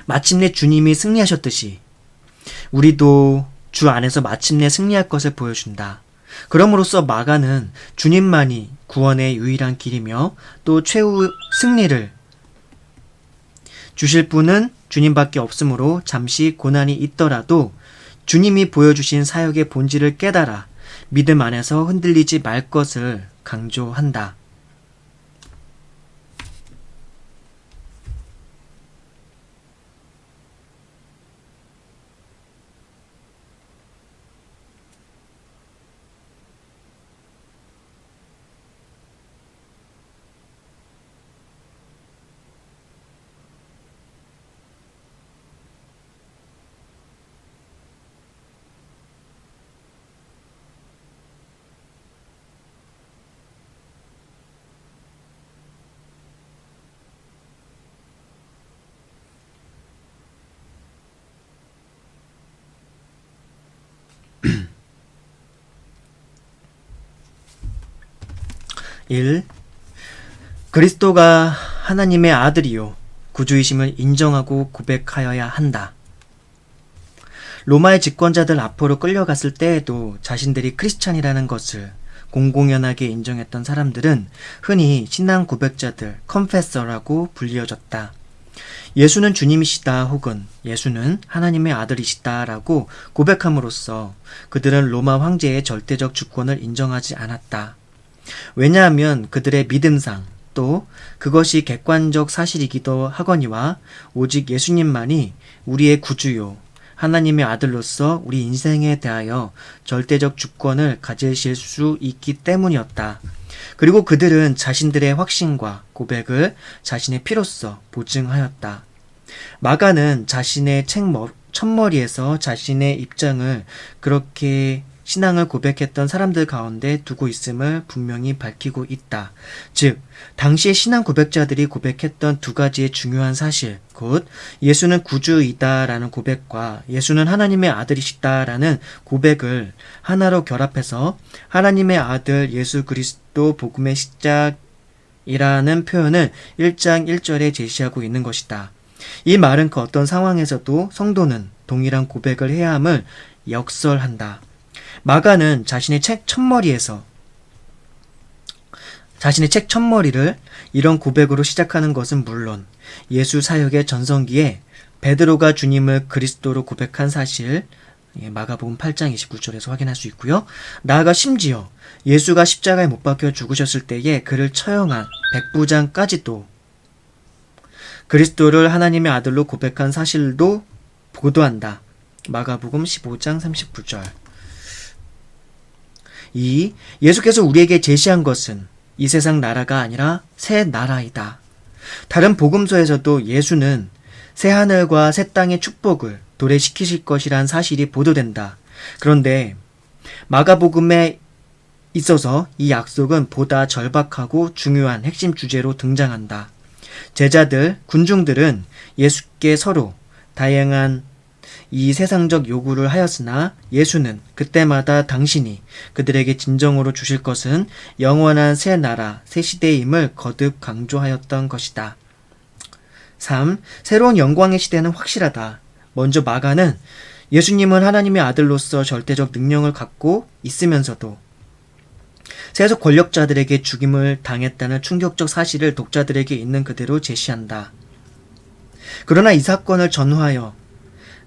마침내 주님이 승리하셨듯이 우리도 주 안에서 마침내 승리할 것을 보여준다. 그럼으로써 마가는 주님만이 구원의 유일한 길이며 또 최후 승리를 주실 분은 주님밖에 없으므로 잠시 고난이 있더라도 주님이 보여주신 사역의 본질을 깨달아 믿음 안에서 흔들리지 말 것을 강조한다. 그리스도가 하나님의 아들이요 구주이심을 인정하고 고백하여야 한다. 로마의 집권자들 앞으로 끌려갔을 때에도 자신들이 크리스찬이라는 것을 공공연하게 인정했던 사람들은 흔히 신앙 고백자들, 컨페서라고 불리어졌다. 예수는 주님이시다 혹은 예수는 하나님의 아들이시다 라고 고백함으로써 그들은 로마 황제의 절대적 주권을 인정하지 않았다. 왜냐하면 그들의 믿음상 또 그것이 객관적 사실이기도 하거니와 오직 예수님만이 우리의 구주요 하나님의 아들로서 우리 인생에 대하여 절대적 주권을 가지실 수 있기 때문이었다. 그리고 그들은 자신들의 확신과 고백을 자신의 피로써 보증하였다. 마가는 자신의 책 첫머리에서 자신의 입장을 그렇게 신앙을 고백했던 사람들 가운데 두고 있음을 분명히 밝히고 있다. 즉, 당시의 신앙 고백자들이 고백했던 두 가지의 중요한 사실, 곧 예수는 구주이다라는 고백과 예수는 하나님의 아들이시다라는 고백을 하나로 결합해서 하나님의 아들 예수 그리스도 복음의 시작이라는 표현을 1장 1절에 제시하고 있는 것이다. 이 말은 그 어떤 상황에서도 성도는 동일한 고백을 해야 함을 역설한다. 마가는 자신의 책 첫머리를 이런 고백으로 시작하는 것은 물론 예수 사역의 전성기에 베드로가 주님을 그리스도로 고백한 사실 마가복음 8장 29절에서 확인할 수 있고요. 나아가 심지어 예수가 십자가에 못 박혀 죽으셨을 때에 그를 처형한 백부장까지도 그리스도를 하나님의 아들로 고백한 사실도 보도한다. 마가복음 15장 39절. 예수께서 우리에게 제시한 것은 이 세상 나라가 아니라 새 나라이다. 다른 복음서에서도 예수는 새 하늘과 새 땅의 축복을 도래시키실 것이란 사실이 보도된다. 그런데 마가복음에 있어서 이 약속은 보다 절박하고 중요한 핵심 주제로 등장한다. 제자들, 군중들은 예수께 서로 다양한 이 세상적 요구를 하였으나 예수는 그때마다 당신이 그들에게 진정으로 주실 것은 영원한 새 나라, 새 시대임을 거듭 강조하였던 것이다. 3. 새로운 영광의 시대는 확실하다. 먼저 마가는 예수님은 하나님의 아들로서 절대적 능력을 갖고 있으면서도 세속 권력자들에게 죽임을 당했다는 충격적 사실을 독자들에게 있는 그대로 제시한다. 그러나 이 사건을 전후하여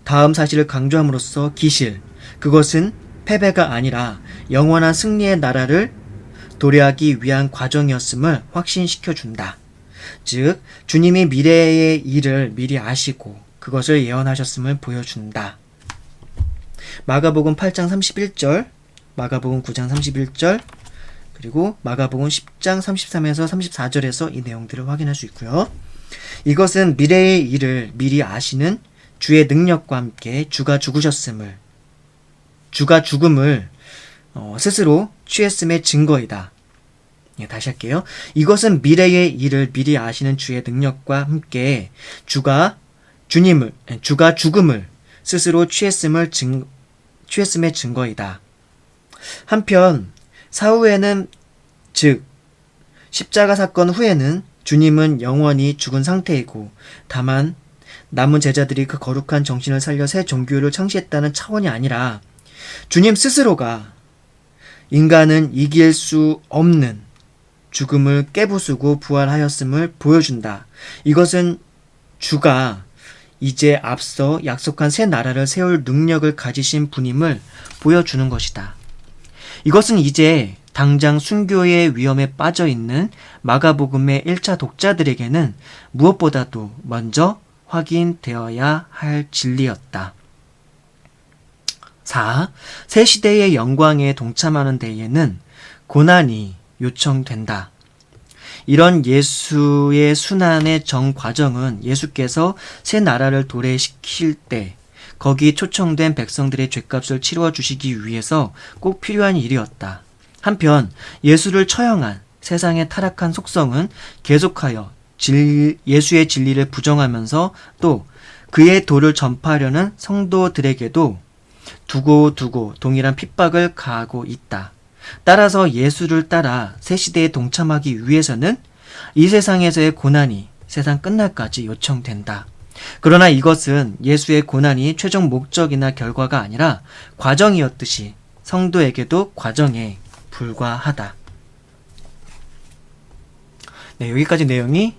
다음 사실을 강조함으로써 그것은 패배가 아니라 영원한 승리의 나라를 도래하기 위한 과정이었음을 확신시켜준다. 즉, 주님이 미래의 일을 미리 아시고 그것을 예언하셨음을 보여준다. 마가복음 8장 31절, 마가복음 9장 31절, 그리고 마가복음 10장 33에서 34절에서 이 내용들을 확인할 수 있고요. 이것은 미래의 일을 미리 아시는 주의 능력과 함께 주가 죽음을 스스로 취했음의 증거이다. 다시 할게요. 이것은 미래의 일을 미리 아시는 주의 능력과 함께 주가 죽음을 스스로 취했음의 증거이다. 한편 사후에는 즉 십자가 사건 후에는 주님은 영원히 죽은 상태이고 다만 남은 제자들이 그 거룩한 정신을 살려 새 종교를 창시했다는 차원이 아니라 주님 스스로가 인간은 이길 수 없는 죽음을 깨부수고 부활하였음을 보여준다. 이것은 주가 이제 앞서 약속한 새 나라를 세울 능력을 가지신 분임을 보여주는 것이다. 이것은 이제 당장 순교의 위험에 빠져 있는 마가복음의 1차 독자들에게는 무엇보다도 먼저 확인되어야 할 진리였다. 4. 새 시대의 영광에 동참하는 데에는 고난이 요청된다. 이런 예수의 순환의 정 과정은 예수께서 새 나라를 도래시킬 때 거기 초청된 백성들의 죄값을 치루어 주시기 위해서 꼭 필요한 일이었다. 한편 예수를 처형한 세상의 타락한 속성은 계속하여 예수의 진리를 부정하면서 또 그의 도를 전파하려는 성도들에게도 두고 동일한 핍박을 가하고 있다. 따라서 예수를 따라 새 시대에 동참하기 위해서는 이 세상에서의 고난이 세상 끝날까지 요청된다. 그러나 이것은 예수의 고난이 최종 목적이나 결과가 아니라 과정이었듯이 성도에게도 과정에 불과하다. 네, 여기까지 내용이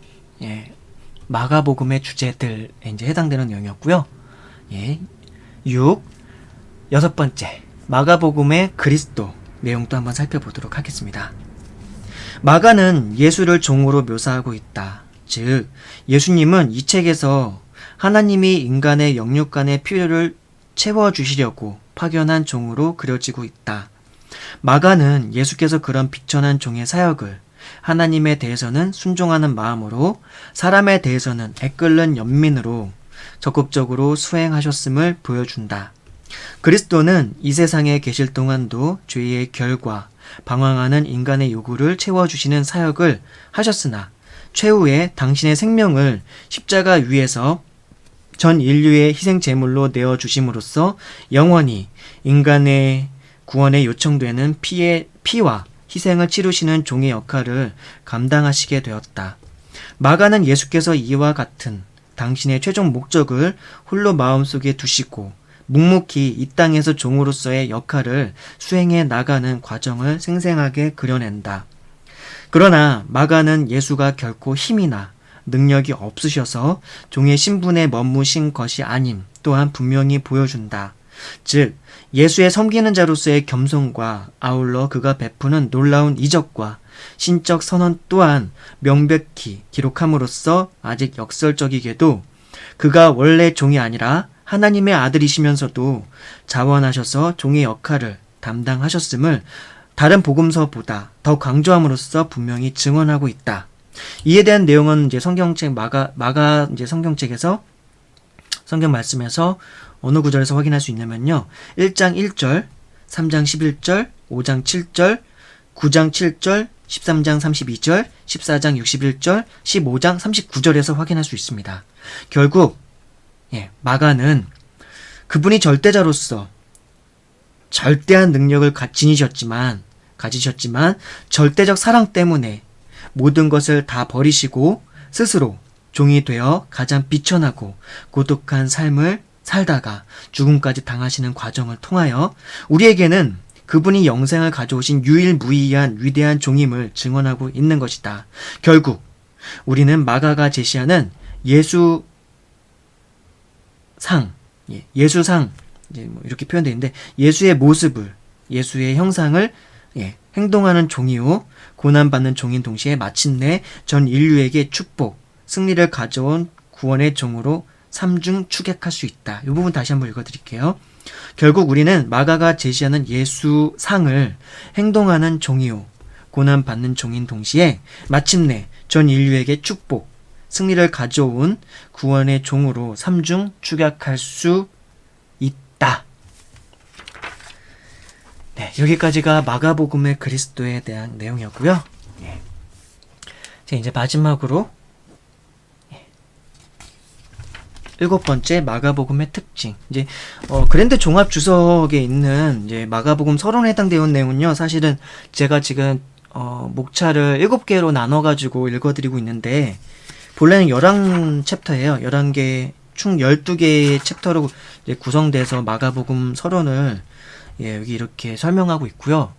마가복음의 주제들에 이제 해당되는 내용이었고요. 6. 여섯 번째, 마가복음의 그리스도 내용도 한번 살펴보도록 하겠습니다. 마가는 예수를 종으로 묘사하고 있다. 즉, 예수님은 이 책에서 하나님이 인간의 영육간의 필요를 채워주시려고 파견한 종으로 그려지고 있다. 마가는 예수께서 그런 비천한 종의 사역을 하나님에 대해서는 순종하는 마음으로, 사람에 대해서는 애끓는 연민으로 적극적으로 수행하셨음을 보여준다. 그리스도는 이 세상에 계실 동안도 죄의 결과, 방황하는 인간의 요구를 채워주시는 사역을 하셨으나 최후에 당신의 생명을 십자가 위에서 전 인류의 희생 제물로 내어주심으로써 영원히 인간의 구원에 요청되는 피와 희생을 치르시는 종의 역할을 감당하시게 되었다. 마가는 예수께서 이와 같은 당신의 최종 목적을 홀로 마음속에 두시고 묵묵히 이 땅에서 종으로서의 역할을 수행해 나가는 과정을 생생하게 그려낸다. 그러나 마가는 예수가 결코 힘이나 능력이 없으셔서 종의 신분에 머무신 것이 아님 또한 분명히 보여준다. 즉, 예수의 섬기는 자로서의 겸손과 아울러 그가 베푸는 놀라운 이적과 신적 선언 또한 명백히 기록함으로써 아직 역설적이게도 그가 원래 종이 아니라 하나님의 아들이시면서도 자원하셔서 종의 역할을 담당하셨음을 다른 복음서보다 더 강조함으로써 분명히 증언하고 있다. 이에 대한 내용은 이제 성경책 마가 이제 성경책에서 성경 말씀에서 어느 구절에서 확인할 수 있냐면요. 1장 1절, 3장 11절, 5장 7절, 9장 7절, 13장 32절, 14장 61절, 15장 39절에서 확인할 수 있습니다. 결국 마가는 그분이 절대자로서 절대한 능력을 가지셨지만 절대적 사랑 때문에 모든 것을 다 버리시고 스스로 종이 되어 가장 비천하고 고독한 삶을 살다가 죽음까지 당하시는 과정을 통하여 우리에게는 그분이 영생을 가져오신 유일무이한 위대한 종임을 증언하고 있는 것이다. 결국 우리는 마가가 제시하는 예수상, 이제 뭐 이렇게 표현되어 있는데, 예수의 모습을, 예수의 형상을 행동하는 종이요, 고난받는 종인 동시에 마침내 전 인류에게 축복, 승리를 가져온 구원의 종으로 삼중 추격할 수 있다. 이 부분 다시 한번 읽어드릴게요. 결국 우리는 마가가 제시하는 예수상을 행동하는 종이요, 고난받는 종인 동시에 마침내 전 인류에게 축복, 승리를 가져온 구원의 종으로 삼중 추격할 수 있다. 네, 여기까지가 마가복음의 그리스도에 대한 내용이었고요. 자, 이제 마지막으로 7번째 마가복음의 특징. 이제 그랜드 종합 주석에 있는 이제 마가복음 서론에 해당되어 있는 내용은요, 사실은 제가 지금 목차를 7개로 나눠가지고 읽어드리고 있는데, 본래는 11챕터예요. 11개, 총 12개의 챕터로 이제 구성돼서 마가복음 서론을 여기 이렇게 설명하고 있고요.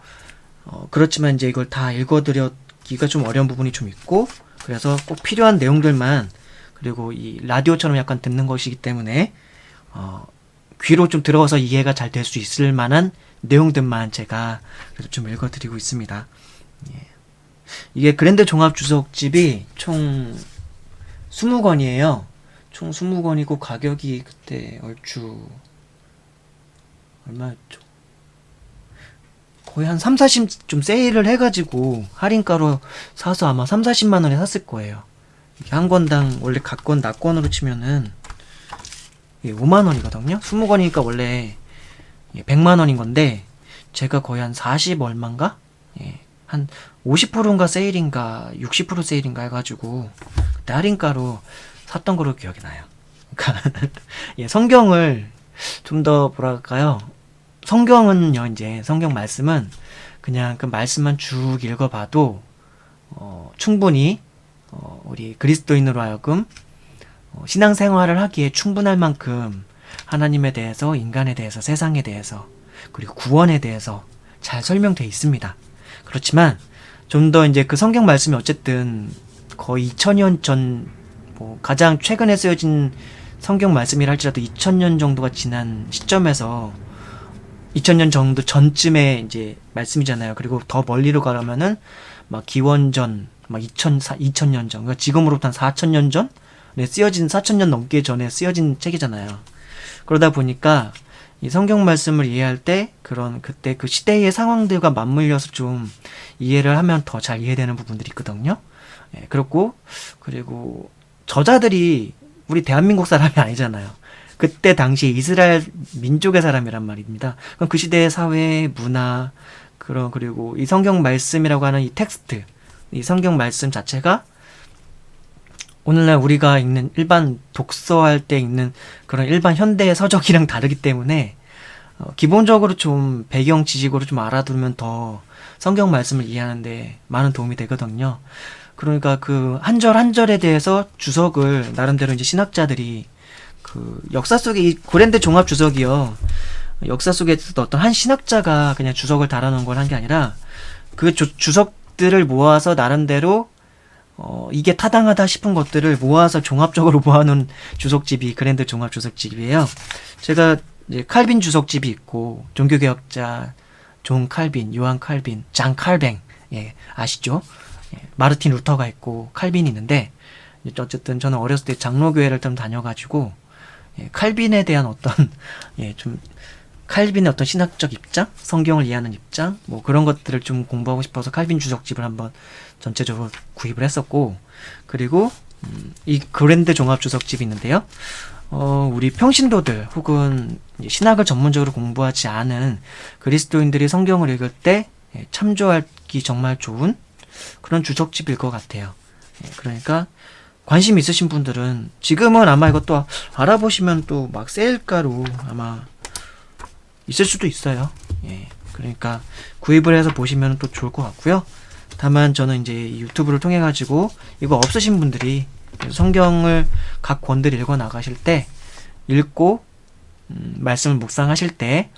그렇지만 이제 이걸 다 읽어드리기가 좀 어려운 부분이 좀 있고, 그래서 꼭 필요한 내용들만, 그리고 이 라디오처럼 약간 듣는 것이기 때문에 귀로 좀 들어서 이해가 잘 될 수 있을 만한 내용들만 제가 그래도 좀 읽어드리고 있습니다. 이게 그랜드 종합 주석집이 총 20권이에요. 총 20권이고 가격이 그때 얼추 얼마였죠? 거의 한 3, 40 좀 세일을 해가지고 할인가로 사서 아마 3, 40만 원에 샀을 거예요. 한 권당 원래 각권 납권으로 치면은 5만 원이거든요. 20권이니까 원래 100만 원인 건데 제가 거의 한 40 얼마인가? 한 50%인가 세일인가 60% 세일인가 해가지고 그때 할인가로 샀던 걸로 기억이 나요. 그러니까 성경을 좀 더 뭐랄까요? 성경은요, 이제 성경 말씀은 그냥 그 말씀만 쭉 읽어봐도 충분히 우리 그리스도인으로 하여금 신앙생활을 하기에 충분할 만큼 하나님에 대해서, 인간에 대해서, 세상에 대해서, 그리고 구원에 대해서 잘 설명되어 있습니다. 그렇지만 좀 더 이제 그 성경 말씀이 어쨌든 거의 2000년 전 뭐 가장 최근에 쓰여진 성경 말씀이라 할지라도 2000년 정도가 지난 시점에서 2000년 정도 전쯤에 이제 말씀이잖아요. 그리고 더 멀리로 가려면은 막 기원전 막 2000년 전, 그러니까 지금으로부터 한 4000년 전? 네, 쓰여진 4000년 넘게 전에 쓰여진 책이잖아요. 그러다 보니까 이 성경 말씀을 이해할 때 그때 그 시대의 상황들과 맞물려서 좀 이해를 하면 더 잘 이해되는 부분들이 있거든요. 예, 그리고 저자들이 우리 대한민국 사람이 아니잖아요. 그때 당시 이스라엘 민족의 사람이란 말입니다. 그럼 그 시대의 사회, 문화, 그리고 이 성경 말씀이라고 하는 이 텍스트, 이 성경 말씀 자체가 오늘날 우리가 읽는 일반 독서할 때 읽는 그런 일반 현대 서적이랑 다르기 때문에 기본적으로 좀 배경 지식으로 좀 알아두면 더 성경 말씀을 이해하는데 많은 도움이 되거든요. 그러니까 그 한 절 한 절에 대해서 주석을 나름대로 이제 신학자들이 그 역사 속에 이 고랜드 종합 주석이요. 역사 속에서 어떤 한 신학자가 그냥 주석을 달아놓은 걸 한 게 아니라 그 주석들을 모아서 나름대로 이게 타당하다 싶은 것들을 모아서 종합적으로 모아놓은 주석집이 그랜드 종합 주석집이에요. 제가 이제 칼빈 주석집이 있고 종교개혁자 존 칼빈, 요한 칼빈, 장 칼뱅, 예, 아시죠? 예, 마르틴 루터가 있고 칼빈이 있는데 어쨌든 저는 어렸을 때 장로교회를 좀 다녀가지고 예, 칼빈에 대한 어떤 좀 칼빈의 어떤 신학적 입장, 성경을 이해하는 입장, 뭐 그런 것들을 좀 공부하고 싶어서 칼빈 주석집을 한번 전체적으로 구입을 했었고, 그리고 이 그랜드 종합 주석집이 있는데요. 우리 평신도들 혹은 신학을 전문적으로 공부하지 않은 그리스도인들이 성경을 읽을 때 참조하기 정말 좋은 그런 주석집일 것 같아요. 그러니까 관심 있으신 분들은 지금은 아마 이것도 알아보시면 또 막 세일가로 아마 있을 수도 있어요. 예. 그러니까 구입을 해서 보시면 또 좋을 것 같고요. 다만 저는 이제 유튜브를 통해 가지고 이거 없으신 분들이 성경을 각 권들 읽어 나가실 때 읽고 말씀을 묵상하실 때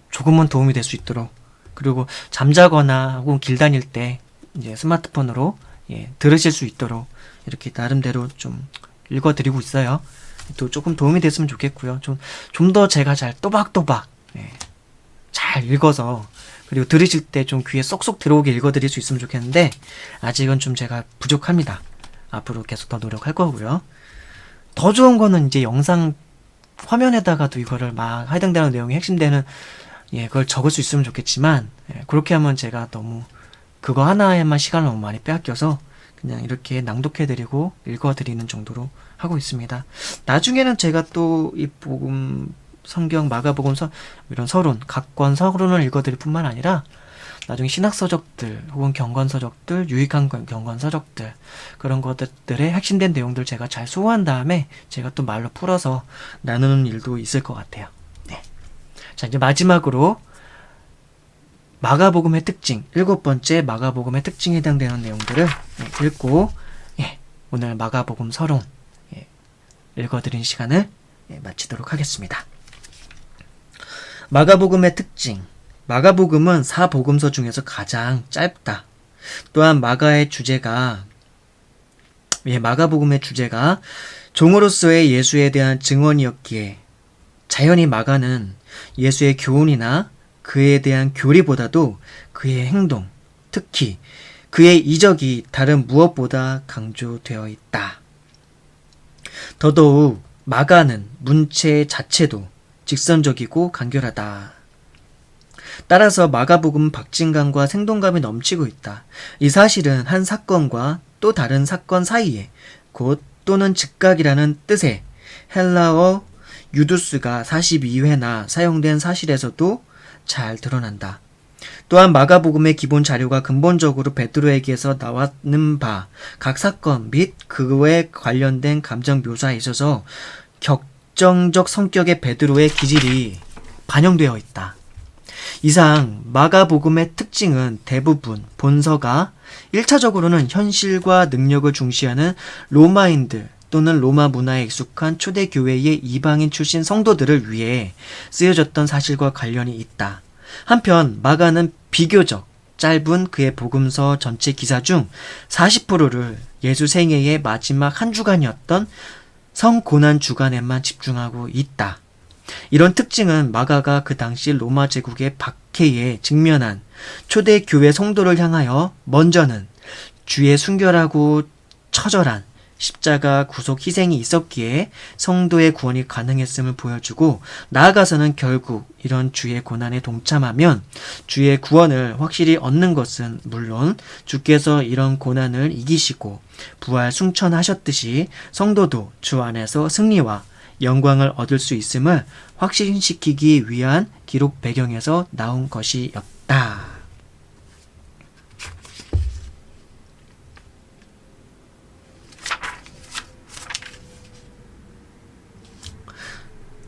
조금은 도움이 될 수 있도록, 그리고 잠자거나 혹은 길 다닐 때 이제 스마트폰으로 들으실 수 있도록 이렇게 나름대로 좀 읽어드리고 있어요. 또 조금 도움이 됐으면 좋겠고요. 좀 더 제가 잘 또박또박 잘 읽어서, 그리고 들으실 때 좀 귀에 쏙쏙 들어오게 읽어드릴 수 있으면 좋겠는데 아직은 좀 제가 부족합니다. 앞으로 계속 더 노력할 거고요. 더 좋은 거는 이제 영상 화면에다가도 이거를 막 해당되는 내용이 핵심되는 그걸 적을 수 있으면 좋겠지만 그렇게 하면 제가 너무 그거 하나에만 시간을 너무 많이 빼앗겨서 그냥 이렇게 낭독해드리고 읽어드리는 정도로 하고 있습니다. 나중에는 제가 또 이 복음, 성경, 마가복음서 이런 서론, 각 권 서론을 읽어드릴 뿐만 아니라 나중에 신학서적들 혹은 경건서적들, 유익한 경건서적들 그런 것들의 핵심된 내용들 제가 잘 소화한 다음에 제가 또 말로 풀어서 나누는 일도 있을 것 같아요. 네. 자, 이제 마지막으로 마가복음의 특징, 7번째 마가복음의 특징에 해당되는 내용들을 읽고 오늘 마가복음 서론 읽어드린 시간을 마치도록 하겠습니다. 마가복음의 특징. 마가복음은 4복음서 중에서 가장 짧다. 또한 마가복음의 주제가 종으로서의 예수에 대한 증언이었기에 자연히 마가는 예수의 교훈이나 그에 대한 교리보다도 그의 행동, 특히 그의 이적이 다른 무엇보다 강조되어 있다. 더더욱 마가는 문체 자체도 직선적이고 간결하다. 따라서 마가복음은 박진감과 생동감이 넘치고 있다. 이 사실은 한 사건과 또 다른 사건 사이에 곧 또는 즉각이라는 뜻의 헬라어 유두스가 42회나 사용된 사실에서도 잘 드러난다. 또한 마가복음의 기본 자료가 근본적으로 베드로에게서 나왔는 바 각 사건 및 그에 관련된 감정 묘사에 있어서 격정적 성격의 베드로의 기질이 반영되어 있다. 이상 마가복음의 특징은 대부분 본서가 1차적으로는 현실과 능력을 중시하는 로마인들 또는 로마 문화에 익숙한 초대교회의 이방인 출신 성도들을 위해 쓰여졌던 사실과 관련이 있다. 한편 마가는 비교적 짧은 그의 복음서 전체 기사 중 40%를 예수 생애의 마지막 한 주간이었던 성고난 주간에만 집중하고 있다. 이런 특징은 마가가 그 당시 로마 제국의 박해에 직면한 초대 교회 성도를 향하여 먼저는 주의 순결하고 처절한 십자가 구속 희생이 있었기에 성도의 구원이 가능했음을 보여주고, 나아가서는 결국 이런 주의 고난에 동참하면 주의 구원을 확실히 얻는 것은 물론 주께서 이런 고난을 이기시고 부활 승천하셨듯이 성도도 주 안에서 승리와 영광을 얻을 수 있음을 확신시키기 위한 기록 배경에서 나온 것이었다.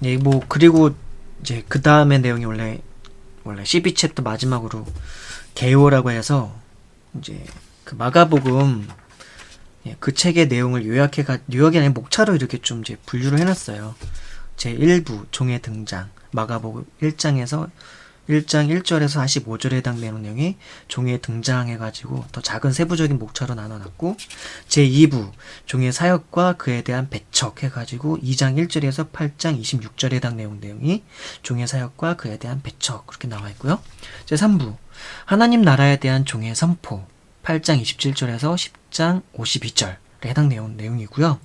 네, 그리고 이제 그 다음의 내용이 원래 12챕터 마지막으로 개요라고 해서 이제 그 마가복음 그 책의 내용을 요약이 아니라 목차로 이렇게 좀 이제 분류를 해놨어요. 제 1부 종의 등장, 마가복음 1장 1절에서 45절에 해당되는 내용이 종의 등장해가지고 더 작은 세부적인 목차로 나눠놨고, 제 2부 종의 사역과 그에 대한 배척 해가지고 2장 1절에서 8장 26절에 해당되는 내용이 종의 사역과 그에 대한 배척 그렇게 나와있고요. 제 3부 하나님 나라에 대한 종의 선포 8장 27절에서 10장 52절에 해당되는 내용이고요.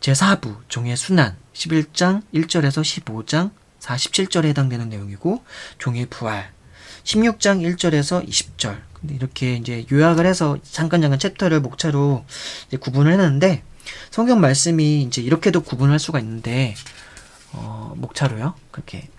제 4부 종의 순환 11장 1절에서 15장 47절에 해당되는 내용이고, 종의 부활 16장 1절에서 20절. 근데 이렇게 이제 요약을 해서 잠깐 챕터를 목차로 이제 구분을 해놨는데, 성경 말씀이 이제 이렇게도 구분할 수가 있는데, 목차로요. 그렇게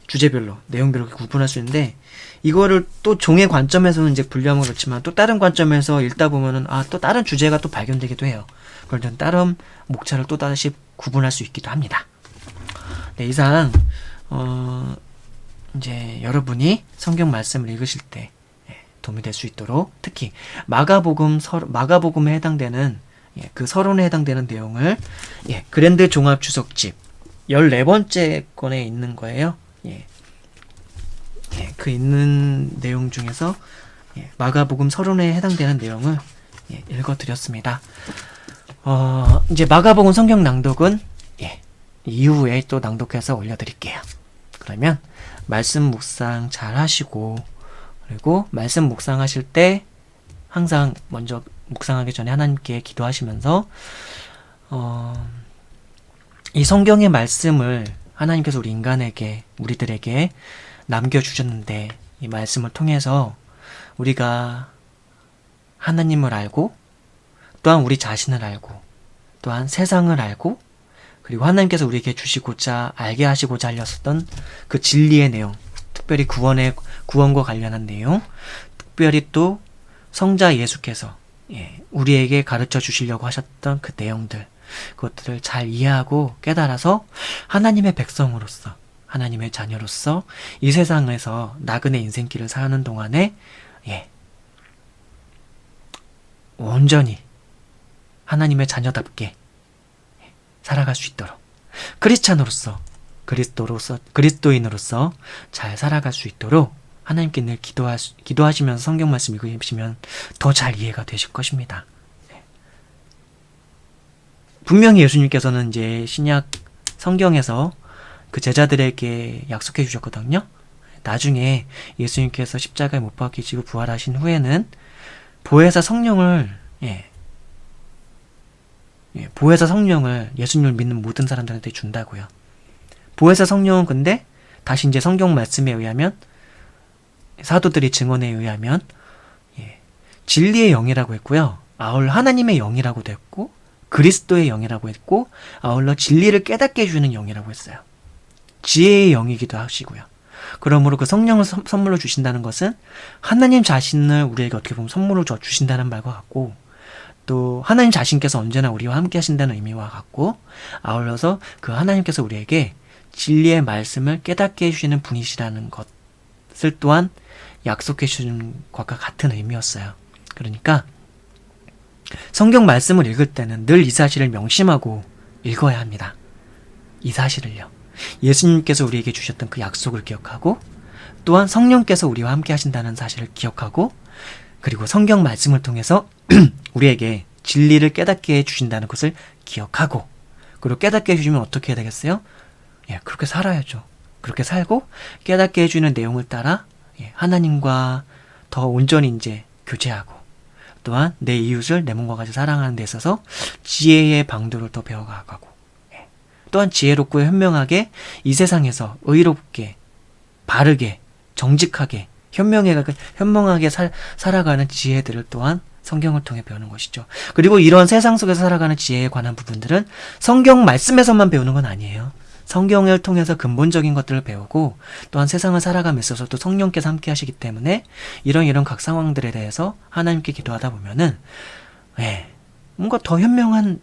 주제별로, 내용별로 구분할 수 있는데, 이거를 또 종의 관점에서는 이제 분류하면 그렇지만 또 다른 관점에서 읽다 보면은 또 다른 주제가 또 발견되기도 해요. 그럴 땐 다른 목차를 또 다시 구분할 수 있기도 합니다. 네, 이상 이제 여러분이 성경 말씀을 읽으실 때 도움이 될 수 있도록, 특히 마가복음에 해당되는 그 서론에 해당되는 내용을 그랜드 종합 주석집 14번째 권에 있는 거예요. 그 있는 내용 중에서 마가복음 서론에 해당되는 내용을 읽어드렸습니다. 이제 마가복음 성경 낭독은 이후에 또 낭독해서 올려드릴게요. 그러면 말씀 묵상 잘 하시고, 그리고 말씀 묵상하실 때 항상 먼저 묵상하기 전에 하나님께 기도하시면서 이 성경의 말씀을 하나님께서 우리들에게 남겨주셨는데, 이 말씀을 통해서 우리가 하나님을 알고, 또한 우리 자신을 알고, 또한 세상을 알고, 그리고 하나님께서 우리에게 주시고자 알게 하시고자 하셨던 그 진리의 내용, 특별히 구원과 관련한 내용, 특별히 또 성자 예수께서 우리에게 가르쳐 주시려고 하셨던 그 내용들, 그것들을 잘 이해하고 깨달아서 하나님의 백성으로서, 하나님의 자녀로서 이 세상에서 나그네 인생길을 사는 동안에 온전히 하나님의 자녀답게 살아갈 수 있도록, 크리스찬으로서, 그리스도인으로서 잘 살아갈 수 있도록 하나님께 늘 기도하시면서 성경 말씀 읽으시면 더 잘 이해가 되실 것입니다. 분명히 예수님께서는 이제 신약 성경에서 그 제자들에게 약속해 주셨거든요. 나중에 예수님께서 십자가에 못 박히시고 부활하신 후에는 보혜사 성령을 예수님을 믿는 모든 사람들한테 준다고요. 보혜사 성령은 근데 다시 이제 성경 말씀에 의하면, 사도들이 증언에 의하면 진리의 영이라고 했고요. 아울러 하나님의 영이라고도 했고, 그리스도의 영이라고 했고, 아울러 진리를 깨닫게 해주는 영이라고 했어요. 지혜의 영이기도 하시고요. 그러므로 그 성령을 선물로 주신다는 것은 하나님 자신을 우리에게 어떻게 보면 선물로 주신다는 말과 같고, 또 하나님 자신께서 언제나 우리와 함께 하신다는 의미와 같고, 아울러서 그 하나님께서 우리에게 진리의 말씀을 깨닫게 해주시는 분이시라는 것을 또한 약속해 주는 것과 같은 의미였어요. 그러니까 성경 말씀을 읽을 때는 늘 이 사실을 명심하고 읽어야 합니다. 이 사실을요. 예수님께서 우리에게 주셨던 그 약속을 기억하고, 또한 성령께서 우리와 함께 하신다는 사실을 기억하고, 그리고 성경 말씀을 통해서 우리에게 진리를 깨닫게 해주신다는 것을 기억하고, 그리고 깨닫게 해주시면 어떻게 해야 되겠어요? 예, 그렇게 살아야죠. 그렇게 살고 깨닫게 해주는 내용을 따라 하나님과 더 온전히 이제 교제하고, 또한 내 이웃을 내 몸과 같이 사랑하는 데 있어서 지혜의 방도를 더 배워가고, 또한 지혜롭고 현명하게 이 세상에서 의롭게 바르게 정직하게 현명하게 살아가는 지혜들을 또한 성경을 통해 배우는 것이죠. 그리고 이런 세상 속에서 살아가는 지혜에 관한 부분들은 성경 말씀에서만 배우는 건 아니에요. 성경을 통해서 근본적인 것들을 배우고, 또한 세상을 살아감에 있어서 또 성령께서 함께 하시기 때문에 이런 각 상황들에 대해서 하나님께 기도하다 보면은 뭔가 더 현명한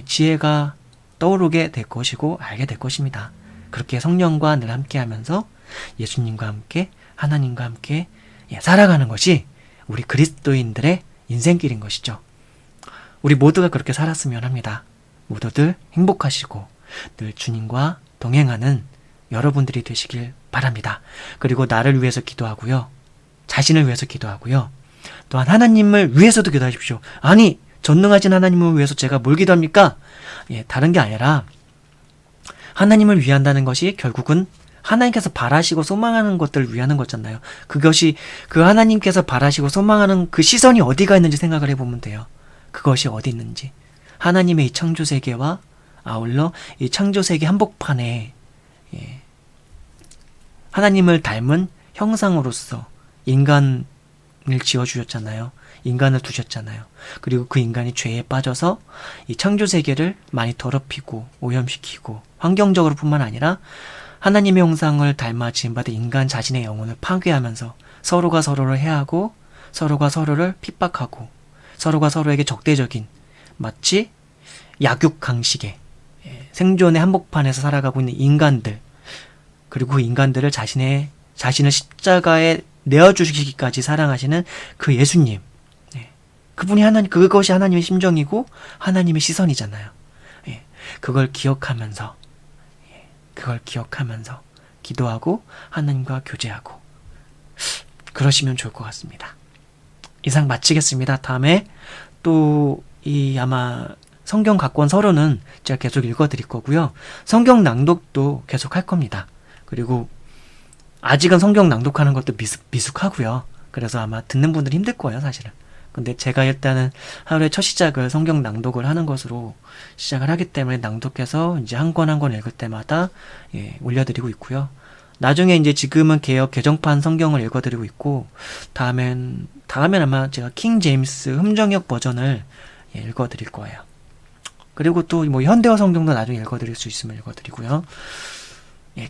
지혜가 떠오르게 될 것이고 알게 될 것입니다. 그렇게 성령과 늘 함께 하면서 예수님과 함께 하나님과 함께 살아가는 것이 우리 그리스도인들의 인생길인 것이죠. 우리 모두가 그렇게 살았으면 합니다. 모두들 행복하시고 늘 주님과 동행하는 여러분들이 되시길 바랍니다. 그리고 나를 위해서 기도하고요. 자신을 위해서 기도하고요. 또한 하나님을 위해서도 기도하십시오. 아니, 전능하신 하나님을 위해서 제가 뭘 기도합니까? 다른 게 아니라 하나님을 위한다는 것이 결국은 하나님께서 바라시고 소망하는 것들을 위하는 거잖아요. 그것이 그 하나님께서 바라시고 소망하는 그 시선이 어디가 있는지 생각을 해보면 돼요. 그것이 어디 있는지. 하나님의 이 창조세계와 아울러 이 창조세계 한복판에 하나님을 닮은 형상으로서 인간을 지어주셨잖아요. 인간을 두셨잖아요. 그리고 그 인간이 죄에 빠져서 이 창조세계를 많이 더럽히고 오염시키고, 환경적으로 뿐만 아니라 하나님의 형상을 닮아 지음받은 인간 자신의 영혼을 파괴하면서 서로가 서로를 해하고 서로가 서로를 핍박하고 서로가 서로에게 적대적인, 마치 약육강식의 생존의 한복판에서 살아가고 있는 인간들, 그리고 그 인간들을 자신을 십자가에 내어주시기까지 사랑하시는 그 예수님, 그분이 그것이 하나님의 심정이고 하나님의 시선이잖아요. 그걸 기억하면서 기도하고 하나님과 교제하고 그러시면 좋을 것 같습니다. 이상 마치겠습니다. 다음에 또 아마 성경 각권 서론은 제가 계속 읽어드릴 거고요. 성경 낭독도 계속 할 겁니다. 그리고 아직은 성경 낭독하는 것도 미숙하고요. 그래서 아마 듣는 분들이 힘들 거예요, 사실은. 근데 제가 일단은 하루에 첫 시작을 성경 낭독을 하는 것으로 시작을 하기 때문에 낭독해서 이제 한 권 한 권 읽을 때마다 올려드리고 있고요. 나중에 이제 지금은 개정판 성경을 읽어드리고 있고, 다음엔 아마 제가 킹 제임스 흠정역 버전을 읽어드릴 거예요. 그리고 또 뭐 현대어 성경도 나중에 읽어드릴 수 있으면 읽어드리고요.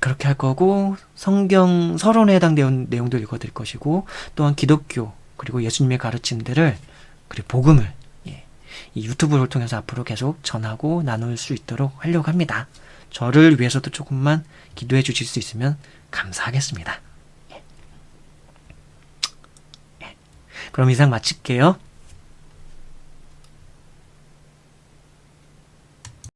그렇게 할 거고, 성경 서론에 해당되는 내용도 읽어드릴 것이고, 또한 기독교 그리고 예수님의 가르침들을, 그리고 복음을 이 유튜브를 통해서 앞으로 계속 전하고 나눌 수 있도록 하려고 합니다. 저를 위해서도 조금만 기도해 주실 수 있으면 감사하겠습니다. 그럼 이상 마칠게요.